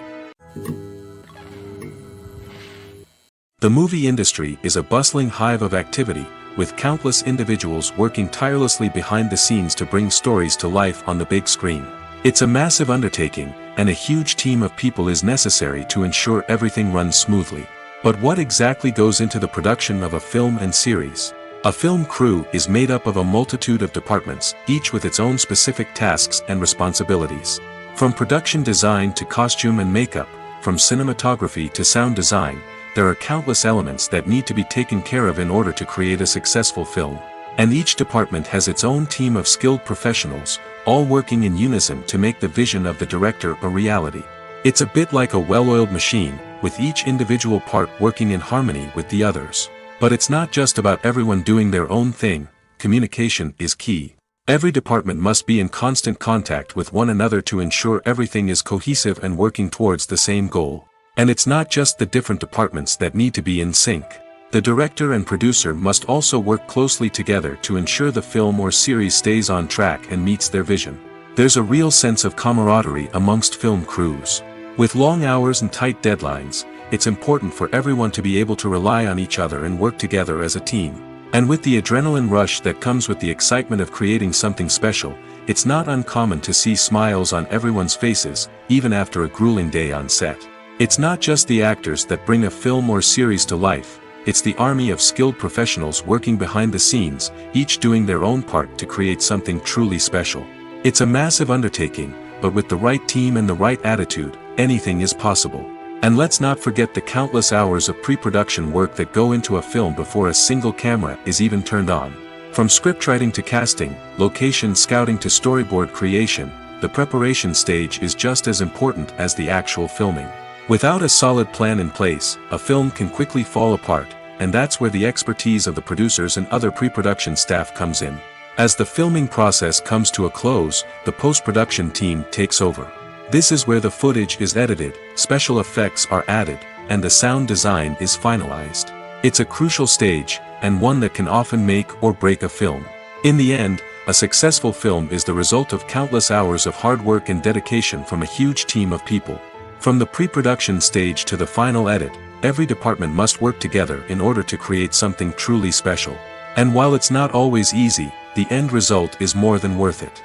The movie industry is a bustling hive of activity, with countless individuals working tirelessly behind the scenes to bring stories to life on the big screen. It's a massive undertaking, and a huge team of people is necessary to ensure everything runs smoothly. But what exactly goes into the production of a film and series? A film crew is made up of a multitude of departments, each with its own specific tasks and responsibilities. From production design to costume and makeup, from cinematography to sound design, there are countless elements that need to be taken care of in order to create a successful film. And each department has its own team of skilled professionals, all working in unison to make the vision of the director a reality. It's a bit like a well-oiled machine, with each individual part working in harmony with the others. But it's not just about everyone doing their own thing. Communication is key. Every department must be in constant contact with one another to ensure everything is cohesive and working towards the same goal. And it's not just the different departments that need to be in sync. The director and producer must also work closely together to ensure the film or series stays on track and meets their vision. There's a real sense of camaraderie amongst film crews. With long hours and tight deadlines, it's important for everyone to be able to rely on each other and work together as a team. And with the adrenaline rush that comes with the excitement of creating something special, it's not uncommon to see smiles on everyone's faces, even after a grueling day on set. It's not just the actors that bring a film or series to life, it's the army of skilled professionals working behind the scenes, each doing their own part to create something truly special. It's a massive undertaking, but with the right team and the right attitude, anything is possible. And let's not forget the countless hours of pre-production work that go into a film before a single camera is even turned on. From scriptwriting to casting, location scouting to storyboard creation, the preparation stage is just as important as the actual filming. Without a solid plan in place, a film can quickly fall apart, and that's where the expertise of the producers and other pre-production staff comes in. As the filming process comes to a close, the post-production team takes over. This is where the footage is edited, special effects are added, and the sound design is finalized. It's a crucial stage, and one that can often make or break a film. In the end, a successful film is the result of countless hours of hard work and dedication from a huge team of people. From the pre-production stage to the final edit, every department must work together in order to create something truly special. And while it's not always easy, the end result is more than worth it.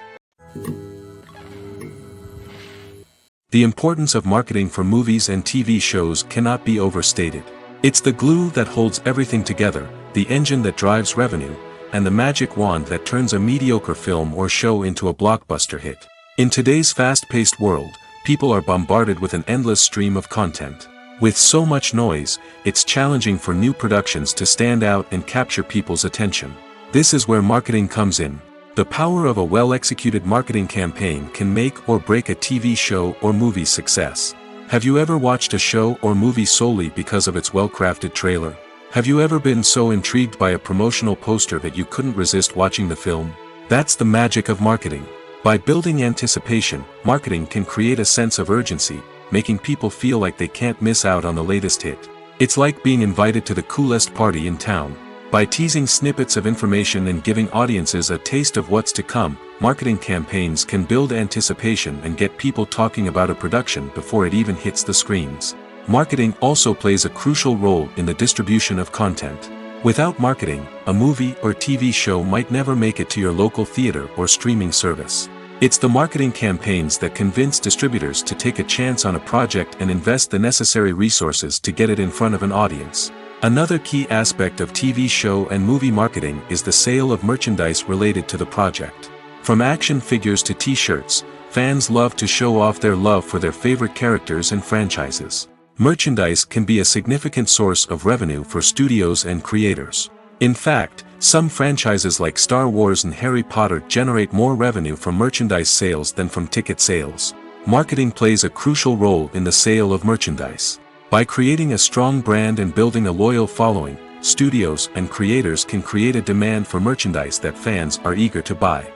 The importance of marketing for movies and TV shows cannot be overstated. It's the glue that holds everything together, the engine that drives revenue, and the magic wand that turns a mediocre film or show into a blockbuster hit. In today's fast-paced world, people are bombarded with an endless stream of content. With so much noise, it's challenging for new productions to stand out and capture people's attention. This is where marketing comes in. The power of a well-executed marketing campaign can make or break a TV show or movie's success. Have you ever watched a show or movie solely because of its well-crafted trailer? Have you ever been so intrigued by a promotional poster that you couldn't resist watching the film? That's the magic of marketing. By building anticipation, marketing can create a sense of urgency, making people feel like they can't miss out on the latest hit. It's like being invited to the coolest party in town. By teasing snippets of information and giving audiences a taste of what's to come, marketing campaigns can build anticipation and get people talking about a production before it even hits the screens. Marketing also plays a crucial role in the distribution of content. Without marketing, a movie or TV show might never make it to your local theater or streaming service. It's the marketing campaigns that convince distributors to take a chance on a project and invest the necessary resources to get it in front of an audience. Another key aspect of TV show and movie marketing is the sale of merchandise related to the project. From action figures to t-shirts, fans love to show off their love for their favorite characters and franchises. Merchandise can be a significant source of revenue for studios and creators. In fact, some franchises like Star Wars and Harry Potter generate more revenue from merchandise sales than from ticket sales. Marketing plays a crucial role in the sale of merchandise. By creating a strong brand and building a loyal following, studios and creators can create a demand for merchandise that fans are eager to buy.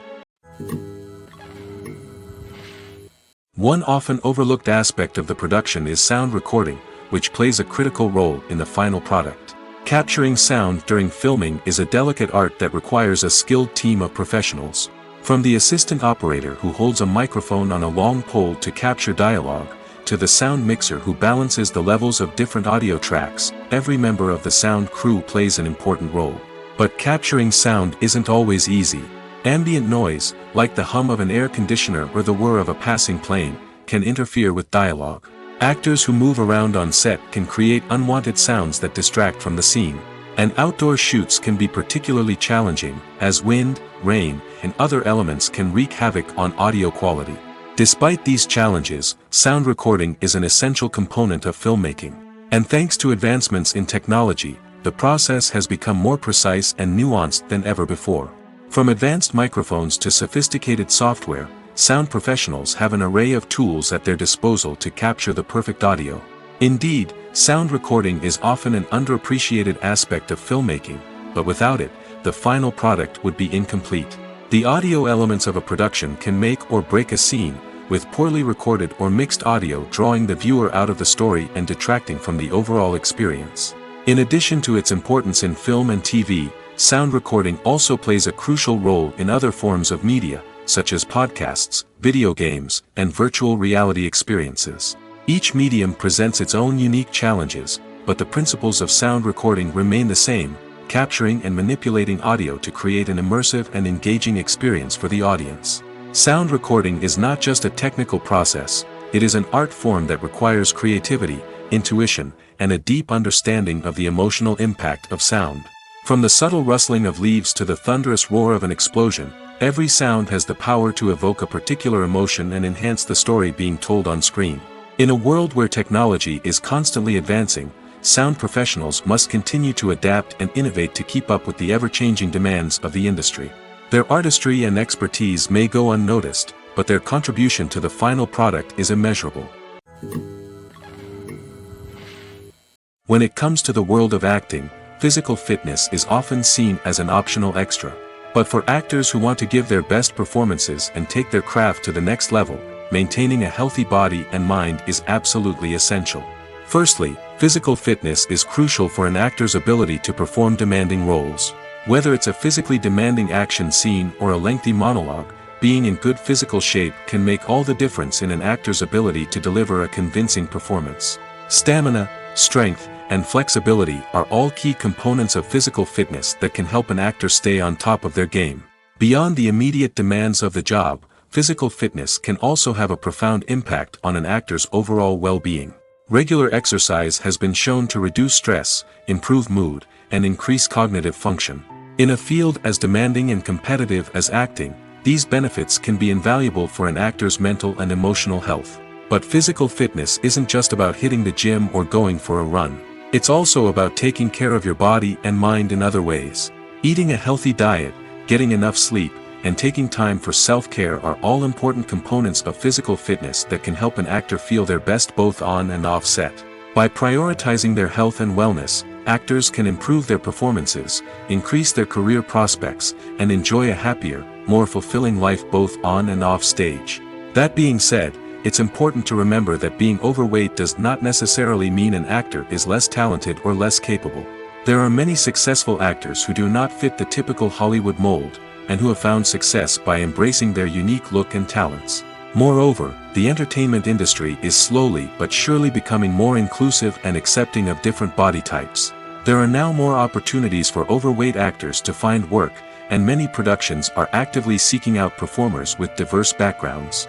One often overlooked aspect of the production is sound recording, which plays a critical role in the final product. Capturing sound during filming is a delicate art that requires a skilled team of professionals. From the assistant operator who holds a microphone on a long pole to capture dialogue, to the sound mixer who balances the levels of different audio tracks, every member of the sound crew plays an important role. But capturing sound isn't always easy. Ambient noise, like the hum of an air conditioner or the whir of a passing plane, can interfere with dialogue. Actors who move around on set can create unwanted sounds that distract from the scene. And outdoor shoots can be particularly challenging, as wind, rain, and other elements can wreak havoc on audio quality. Despite these challenges, sound recording is an essential component of filmmaking. And thanks to advancements in technology, the process has become more precise and nuanced than ever before. From advanced microphones to sophisticated software, sound professionals have an array of tools at their disposal to capture the perfect audio. Indeed, sound recording is often an underappreciated aspect of filmmaking, but without it, the final product would be incomplete. The audio elements of a production can make or break a scene, with poorly recorded or mixed audio drawing the viewer out of the story and detracting from the overall experience. In addition to its importance in film and TV, sound recording also plays a crucial role in other forms of media, such as podcasts, video games, and virtual reality experiences. Each medium presents its own unique challenges, but the principles of sound recording remain the same: capturing and manipulating audio to create an immersive and engaging experience for the audience. Sound recording is not just a technical process, it is an art form that requires creativity, intuition, and a deep understanding of the emotional impact of sound. From the subtle rustling of leaves to the thunderous roar of an explosion, every sound has the power to evoke a particular emotion and enhance the story being told on screen. In a world where technology is constantly advancing, sound professionals must continue to adapt and innovate to keep up with the ever-changing demands of the industry. Their artistry and expertise may go unnoticed, but their contribution to the final product is immeasurable. When it comes to the world of acting, physical fitness is often seen as an optional extra. But for actors who want to give their best performances and take their craft to the next level, maintaining a healthy body and mind is absolutely essential. Firstly, physical fitness is crucial for an actor's ability to perform demanding roles. Whether it's a physically demanding action scene or a lengthy monologue, being in good physical shape can make all the difference in an actor's ability to deliver a convincing performance. Stamina, strength, and flexibility are all key components of physical fitness that can help an actor stay on top of their game. Beyond the immediate demands of the job, physical fitness can also have a profound impact on an actor's overall well-being. Regular exercise has been shown to reduce stress, improve mood, and increase cognitive function. In a field as demanding and competitive as acting, these benefits can be invaluable for an actor's mental and emotional health. But physical fitness isn't just about hitting the gym or going for a run. It's also about taking care of your body and mind in other ways. Eating a healthy diet, getting enough sleep, and taking time for self-care are all important components of physical fitness that can help an actor feel their best both on and off set. By prioritizing their health and wellness, actors can improve their performances, increase their career prospects, and enjoy a happier, more fulfilling life both on and off stage. That being said, it's important to remember that being overweight does not necessarily mean an actor is less talented or less capable. There are many successful actors who do not fit the typical Hollywood mold, and who have found success by embracing their unique look and talents. Moreover, the entertainment industry is slowly but surely becoming more inclusive and accepting of different body types. There are now more opportunities for overweight actors to find work, and many productions are actively seeking out performers with diverse backgrounds.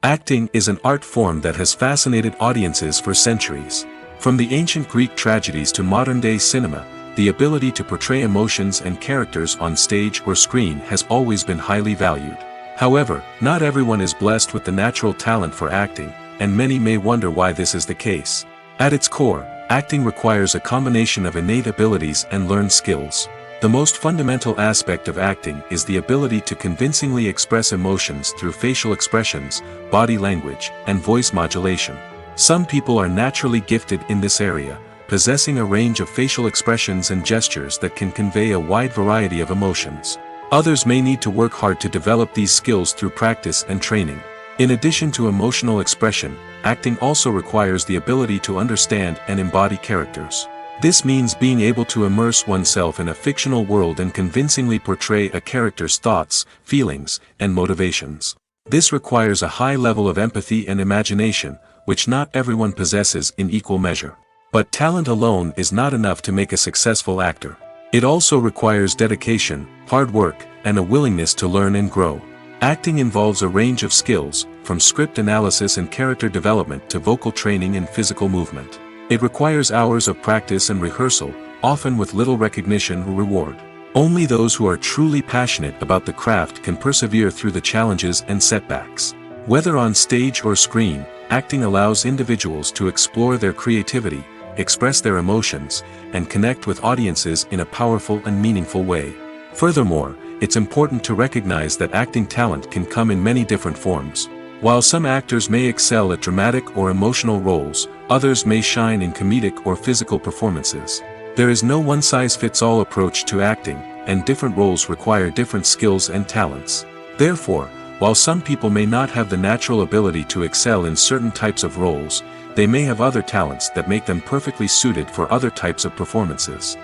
Acting is an art form that has fascinated audiences for centuries. From the ancient Greek tragedies to modern-day cinema, the ability to portray emotions and characters on stage or screen has always been highly valued. However, not everyone is blessed with the natural talent for acting, and many may wonder why this is the case. At its core, acting requires a combination of innate abilities and learned skills. The most fundamental aspect of acting is the ability to convincingly express emotions through facial expressions, body language, and voice modulation. Some people are naturally gifted in this area, possessing a range of facial expressions and gestures that can convey a wide variety of emotions. Others may need to work hard to develop these skills through practice and training. In addition to emotional expression, acting also requires the ability to understand and embody characters. This means being able to immerse oneself in a fictional world and convincingly portray a character's thoughts, feelings, and motivations. This requires a high level of empathy and imagination, which not everyone possesses in equal measure. But talent alone is not enough to make a successful actor. It also requires dedication, hard work, and a willingness to learn and grow. Acting involves a range of skills, from script analysis and character development to vocal training and physical movement. It requires hours of practice and rehearsal, often with little recognition or reward. Only those who are truly passionate about the craft can persevere through the challenges and setbacks. Whether on stage or screen, acting allows individuals to explore their creativity, express their emotions, and connect with audiences in a powerful and meaningful way. Furthermore, it's important to recognize that acting talent can come in many different forms. While some actors may excel at dramatic or emotional roles, others may shine in comedic or physical performances. There is no one-size-fits-all approach to acting, and different roles require different skills and talents. Therefore, while some people may not have the natural ability to excel in certain types of roles, they may have other talents that make them perfectly suited for other types of performances.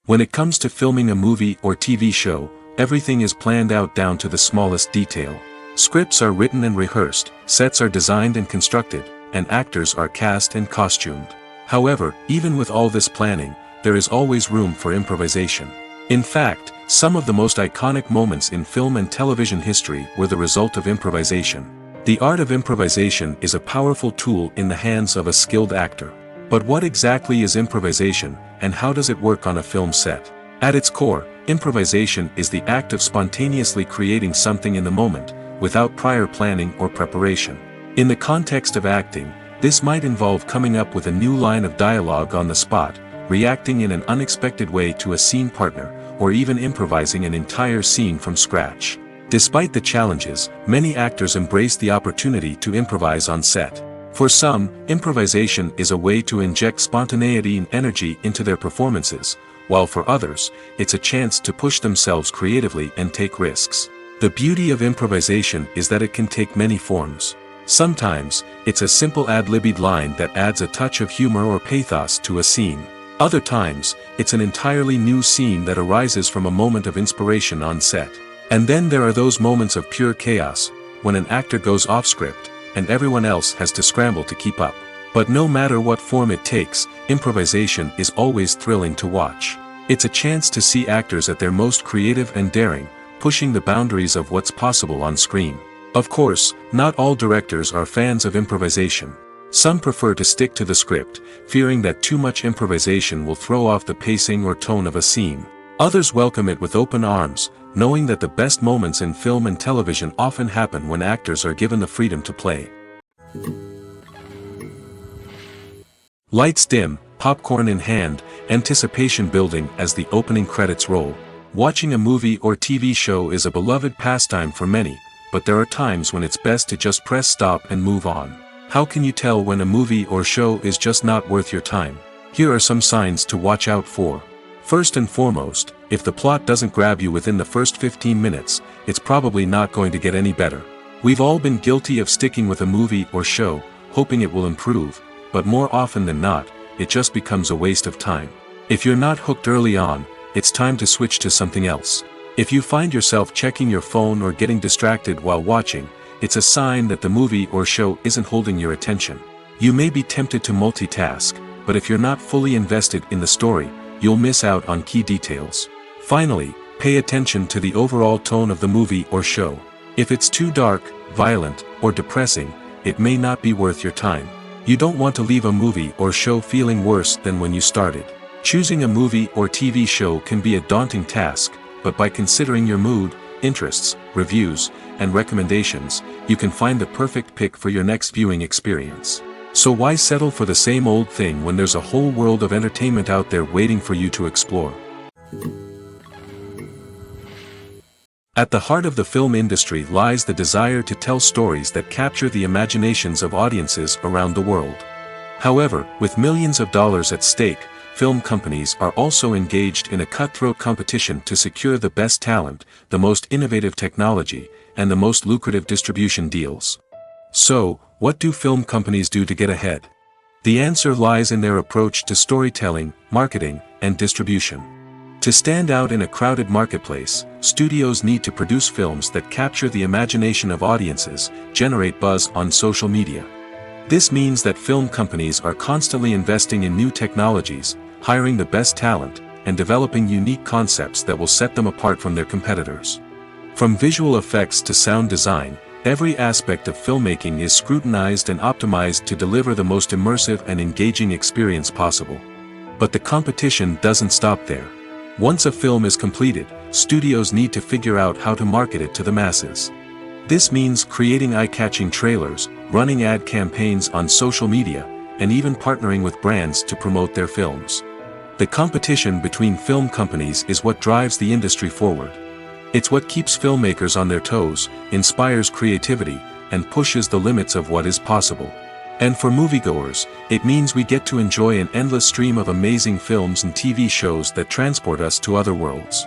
When it comes to filming a movie or TV show, everything is planned out down to the smallest detail. Scripts are written and rehearsed, sets are designed and constructed, and actors are cast and costumed. However, even with all this planning, there is always room for improvisation. In fact, some of the most iconic moments in film and television history were the result of improvisation. The art of improvisation is a powerful tool in the hands of a skilled actor. But what exactly is improvisation, and how does it work on a film set? At its core, improvisation is the act of spontaneously creating something in the moment, without prior planning or preparation. In the context of acting, this might involve coming up with a new line of dialogue on the spot, reacting in an unexpected way to a scene partner, or even improvising an entire scene from scratch. Despite the challenges, many actors embrace the opportunity to improvise on set. For some, improvisation is a way to inject spontaneity and energy into their performances, while for others, it's a chance to push themselves creatively and take risks. The beauty of improvisation is that it can take many forms. Sometimes, it's a simple ad-libbed line that adds a touch of humor or pathos to a scene. Other times, it's an entirely new scene that arises from a moment of inspiration on set. And then there are those moments of pure chaos, when an actor goes off script, and everyone else has to scramble to keep up. But no matter what form it takes, improvisation is always thrilling to watch. It's a chance to see actors at their most creative and daring, pushing the boundaries of what's possible on screen. Of course, not all directors are fans of improvisation. Some prefer to stick to the script, fearing that too much improvisation will throw off the pacing or tone of a scene. Others welcome it with open arms, knowing that the best moments in film and television often happen when actors are given the freedom to play. Lights dim, popcorn in hand, anticipation building as the opening credits roll. Watching a movie or TV show is a beloved pastime for many, but there are times when it's best to just press stop and move on. How can you tell when a movie or show is just not worth your time? Here are some signs to watch out for. First and foremost, if the plot doesn't grab you within the first 15 minutes, it's probably not going to get any better. We've all been guilty of sticking with a movie or show, hoping it will improve, but more often than not, it just becomes a waste of time. If you're not hooked early on, it's time to switch to something else. If you find yourself checking your phone or getting distracted while watching, it's a sign that the movie or show isn't holding your attention. You may be tempted to multitask, but if you're not fully invested in the story, you'll miss out on key details. Finally, pay attention to the overall tone of the movie or show. If it's too dark, violent, or depressing, it may not be worth your time. You don't want to leave a movie or show feeling worse than when you started. Choosing a movie or TV show can be a daunting task, but by considering your mood, interests, reviews, and recommendations, you can find the perfect pick for your next viewing experience. So why settle for the same old thing when there's a whole world of entertainment out there waiting for you to explore? At the heart of the film industry lies the desire to tell stories that capture the imaginations of audiences around the world. However, with millions of dollars at stake, film companies are also engaged in a cutthroat competition to secure the best talent, the most innovative technology, and the most lucrative distribution deals. So, what do film companies do to get ahead? The answer lies in their approach to storytelling, marketing, and distribution. To stand out in a crowded marketplace, studios need to produce films that capture the imagination of audiences, generate buzz on social media. This means that film companies are constantly investing in new technologies, hiring the best talent, and developing unique concepts that will set them apart from their competitors. From visual effects to sound design, every aspect of filmmaking is scrutinized and optimized to deliver the most immersive and engaging experience possible. But the competition doesn't stop there. Once a film is completed, studios need to figure out how to market it to the masses. This means creating eye-catching trailers, running ad campaigns on social media, and even partnering with brands to promote their films. The competition between film companies is what drives the industry forward. It's what keeps filmmakers on their toes, inspires creativity, and pushes the limits of what is possible. And for moviegoers, it means we get to enjoy an endless stream of amazing films and TV shows that transport us to other worlds.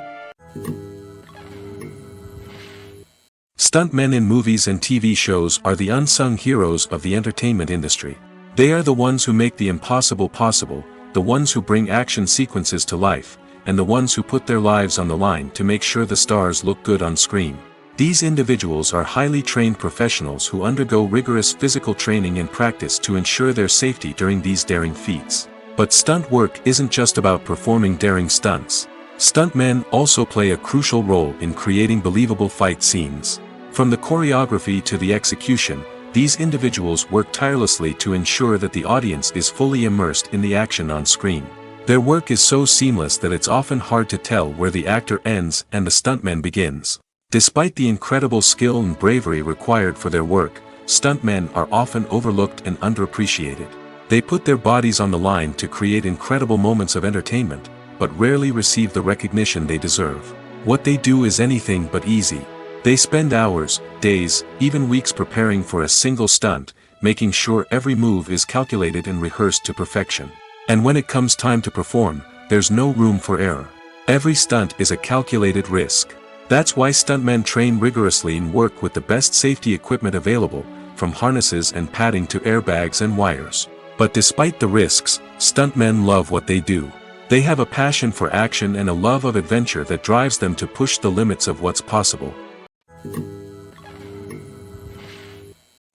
Stuntmen in movies and TV shows are the unsung heroes of the entertainment industry. They are the ones who make the impossible possible, the ones who bring action sequences to life, and the ones who put their lives on the line to make sure the stars look good on screen. These individuals are highly trained professionals who undergo rigorous physical training and practice to ensure their safety during these daring feats. But stunt work isn't just about performing daring stunts. Stuntmen also play a crucial role in creating believable fight scenes. From the choreography to the execution, these individuals work tirelessly to ensure that the audience is fully immersed in the action on screen. Their work is so seamless that it's often hard to tell where the actor ends and the stuntman begins. Despite the incredible skill and bravery required for their work, stuntmen are often overlooked and underappreciated. They put their bodies on the line to create incredible moments of entertainment, but rarely receive the recognition they deserve. What they do is anything but easy. They spend hours, days, even weeks preparing for a single stunt, making sure every move is calculated and rehearsed to perfection. And when it comes time to perform, there's no room for error. Every stunt is a calculated risk. That's why stuntmen train rigorously and work with the best safety equipment available, from harnesses and padding to airbags and wires. But despite the risks, stuntmen love what they do. They have a passion for action and a love of adventure that drives them to push the limits of what's possible.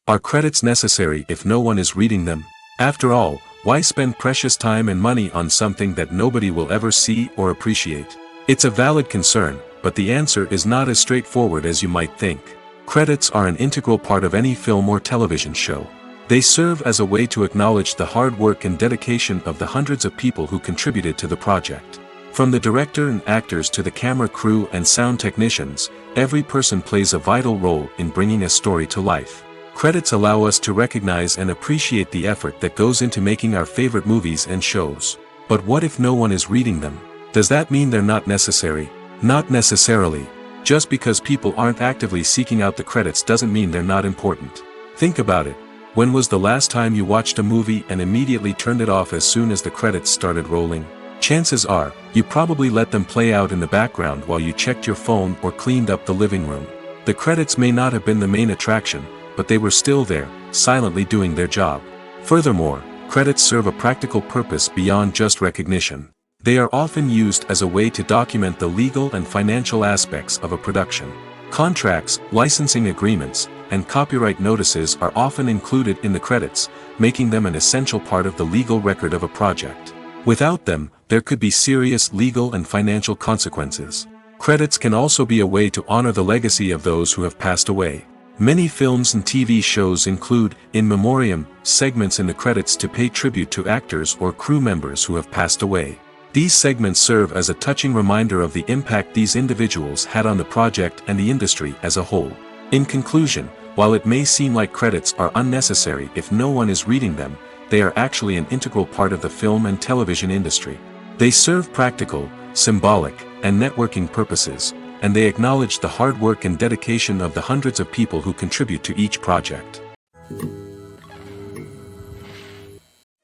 Are credits necessary if no one is reading them? After all, why spend precious time and money on something that nobody will ever see or appreciate? It's a valid concern, but the answer is not as straightforward as you might think. Credits are an integral part of any film or television show. They serve as a way to acknowledge the hard work and dedication of the hundreds of people who contributed to the project. From the director and actors to the camera crew and sound technicians, every person plays a vital role in bringing a story to life. Credits allow us to recognize and appreciate the effort that goes into making our favorite movies and shows. But what if no one is reading them? Does that mean they're not necessary? Not necessarily. Just because people aren't actively seeking out the credits doesn't mean they're not important. Think about it. When was the last time you watched a movie and immediately turned it off as soon as the credits started rolling? Chances are, you probably let them play out in the background while you checked your phone or cleaned up the living room. The credits may not have been the main attraction, but they were still there, silently doing their job. Furthermore, credits serve a practical purpose beyond just recognition. They are often used as a way to document the legal and financial aspects of a production. Contracts, licensing agreements, and copyright notices are often included in the credits, making them an essential part of the legal record of a project. Without them, there could be serious legal and financial consequences. Credits can also be a way to honor the legacy of those who have passed away. Many films and TV shows include in memoriam segments in the credits to pay tribute to actors or crew members who have passed away. These segments serve as a touching reminder of the impact these individuals had on the project and the industry as a whole. In conclusion, while it may seem like credits are unnecessary if no one is reading them, they are actually an integral part of the film and television industry. They serve practical, symbolic, and networking purposes, and they acknowledge the hard work and dedication of the hundreds of people who contribute to each project.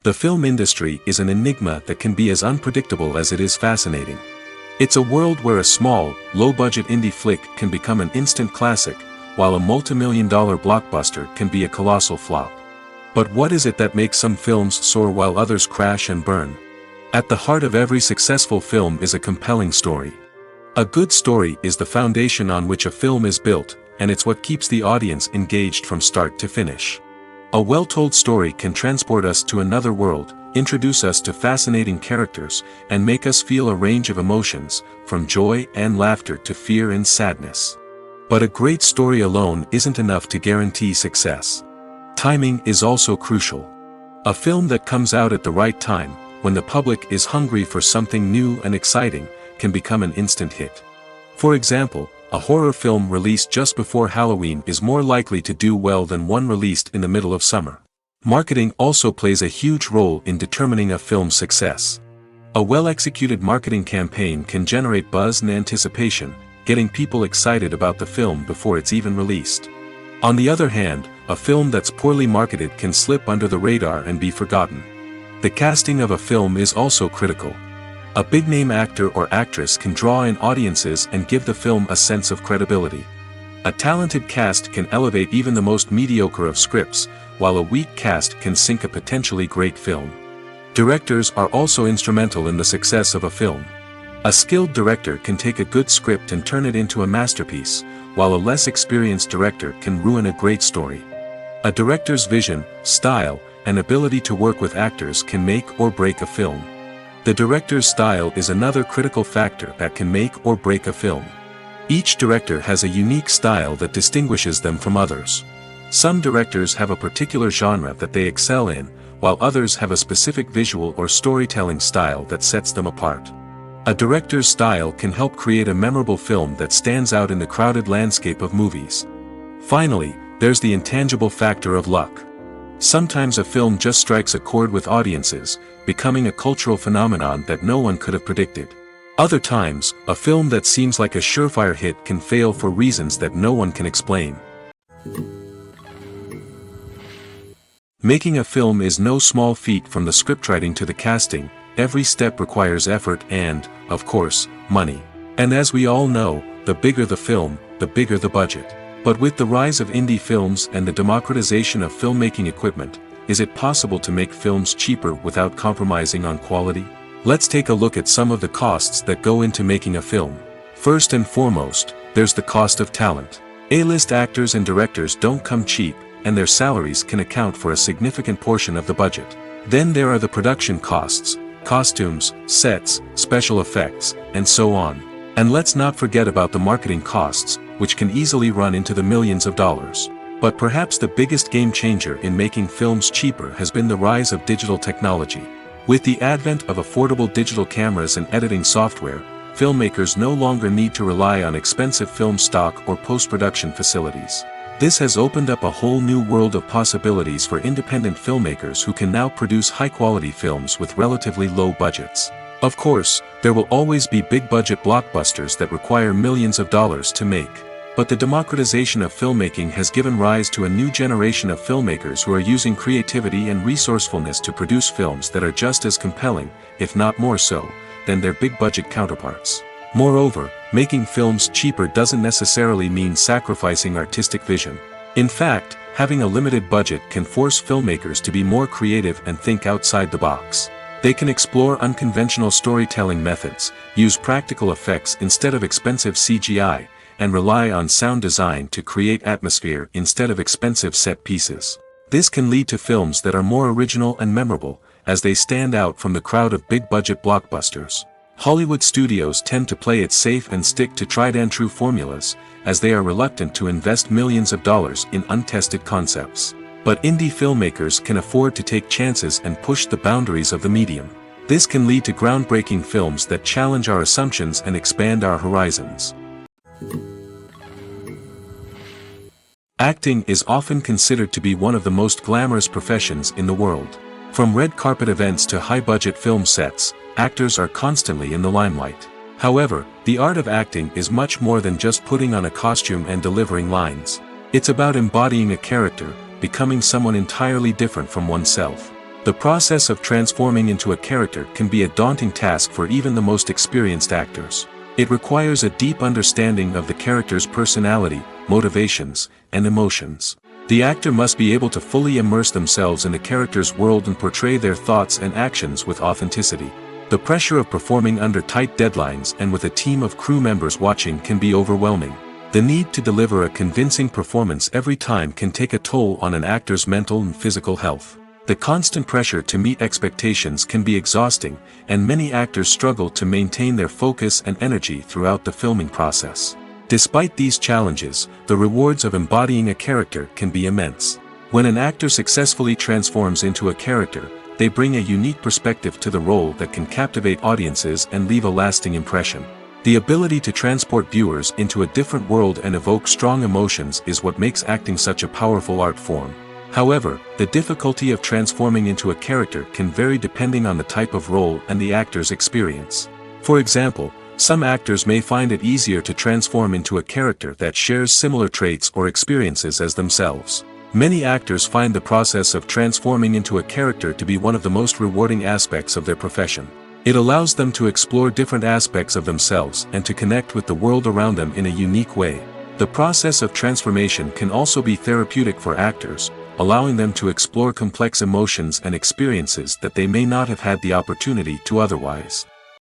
The film industry is an enigma that can be as unpredictable as it is fascinating. It's a world where a small, low-budget indie flick can become an instant classic, while a multi-million-dollar blockbuster can be a colossal flop. But what is it that makes some films soar while others crash and burn? At the heart of every successful film is a compelling story. A good story is the foundation on which a film is built, and it's what keeps the audience engaged from start to finish. A well-told story can transport us to another world, introduce us to fascinating characters, and make us feel a range of emotions, from joy and laughter to fear and sadness. But a great story alone isn't enough to guarantee success. Timing is also crucial. A film that comes out at the right time, when the public is hungry for something new and exciting, can become an instant hit. For example, a horror film released just before Halloween is more likely to do well than one released in the middle of summer. Marketing also plays a huge role in determining a film's success. A well-executed marketing campaign can generate buzz and anticipation, getting people excited about the film before it's even released. On the other hand, a film that's poorly marketed can slip under the radar and be forgotten. The casting of a film is also critical. A big-name actor or actress can draw in audiences and give the film a sense of credibility. A talented cast can elevate even the most mediocre of scripts, while a weak cast can sink a potentially great film. Directors are also instrumental in the success of a film. A skilled director can take a good script and turn it into a masterpiece, while a less experienced director can ruin a great story. A director's vision, style, and ability to work with actors can make or break a film. The director's style is another critical factor that can make or break a film. Each director has a unique style that distinguishes them from others. Some directors have a particular genre that they excel in, while others have a specific visual or storytelling style that sets them apart. A director's style can help create a memorable film that stands out in the crowded landscape of movies. Finally, there's the intangible factor of luck. Sometimes a film just strikes a chord with audiences, becoming a cultural phenomenon that no one could have predicted. Other times, a film that seems like a surefire hit can fail for reasons that no one can explain. Making a film is no small feat. From the scriptwriting to the casting, every step requires effort and, of course, money. And as we all know, the bigger the film, the bigger the budget. But with the rise of indie films and the democratization of filmmaking equipment, is it possible to make films cheaper without compromising on quality? Let's take a look at some of the costs that go into making a film. First and foremost, there's the cost of talent. A-list actors and directors don't come cheap, and their salaries can account for a significant portion of the budget. Then there are the production costs, costumes, sets, special effects, and so on. And let's not forget about the marketing costs, which can easily run into the millions of dollars. But perhaps the biggest game changer in making films cheaper has been the rise of digital technology. With the advent of affordable digital cameras and editing software, filmmakers no longer need to rely on expensive film stock or post-production facilities. This has opened up a whole new world of possibilities for independent filmmakers who can now produce high-quality films with relatively low budgets. Of course, there will always be big-budget blockbusters that require millions of dollars to make. But the democratization of filmmaking has given rise to a new generation of filmmakers who are using creativity and resourcefulness to produce films that are just as compelling, if not more so, than their big-budget counterparts. Moreover, making films cheaper doesn't necessarily mean sacrificing artistic vision. In fact, having a limited budget can force filmmakers to be more creative and think outside the box. They can explore unconventional storytelling methods, use practical effects instead of expensive CGI, and rely on sound design to create atmosphere instead of expensive set pieces. This can lead to films that are more original and memorable, as they stand out from the crowd of big-budget blockbusters. Hollywood studios tend to play it safe and stick to tried-and-true formulas, as they are reluctant to invest millions of dollars in untested concepts. But indie filmmakers can afford to take chances and push the boundaries of the medium. This can lead to groundbreaking films that challenge our assumptions and expand our horizons. Acting is often considered to be one of the most glamorous professions in the world. From red carpet events to high-budget film sets, actors are constantly in the limelight. However, the art of acting is much more than just putting on a costume and delivering lines. It's about embodying a character, becoming someone entirely different from oneself. The process of transforming into a character can be a daunting task for even the most experienced actors. It requires a deep understanding of the character's personality, motivations, and emotions. The actor must be able to fully immerse themselves in the character's world and portray their thoughts and actions with authenticity. The pressure of performing under tight deadlines and with a team of crew members watching can be overwhelming. The need to deliver a convincing performance every time can take a toll on an actor's mental and physical health. The constant pressure to meet expectations can be exhausting, and many actors struggle to maintain their focus and energy throughout the filming process. Despite these challenges, the rewards of embodying a character can be immense. When an actor successfully transforms into a character, they bring a unique perspective to the role that can captivate audiences and leave a lasting impression. The ability to transport viewers into a different world and evoke strong emotions is what makes acting such a powerful art form. However, the difficulty of transforming into a character can vary depending on the type of role and the actor's experience. For example, some actors may find it easier to transform into a character that shares similar traits or experiences as themselves. Many actors find the process of transforming into a character to be one of the most rewarding aspects of their profession. It allows them to explore different aspects of themselves and to connect with the world around them in a unique way. The process of transformation can also be therapeutic for actors, allowing them to explore complex emotions and experiences that they may not have had the opportunity to otherwise.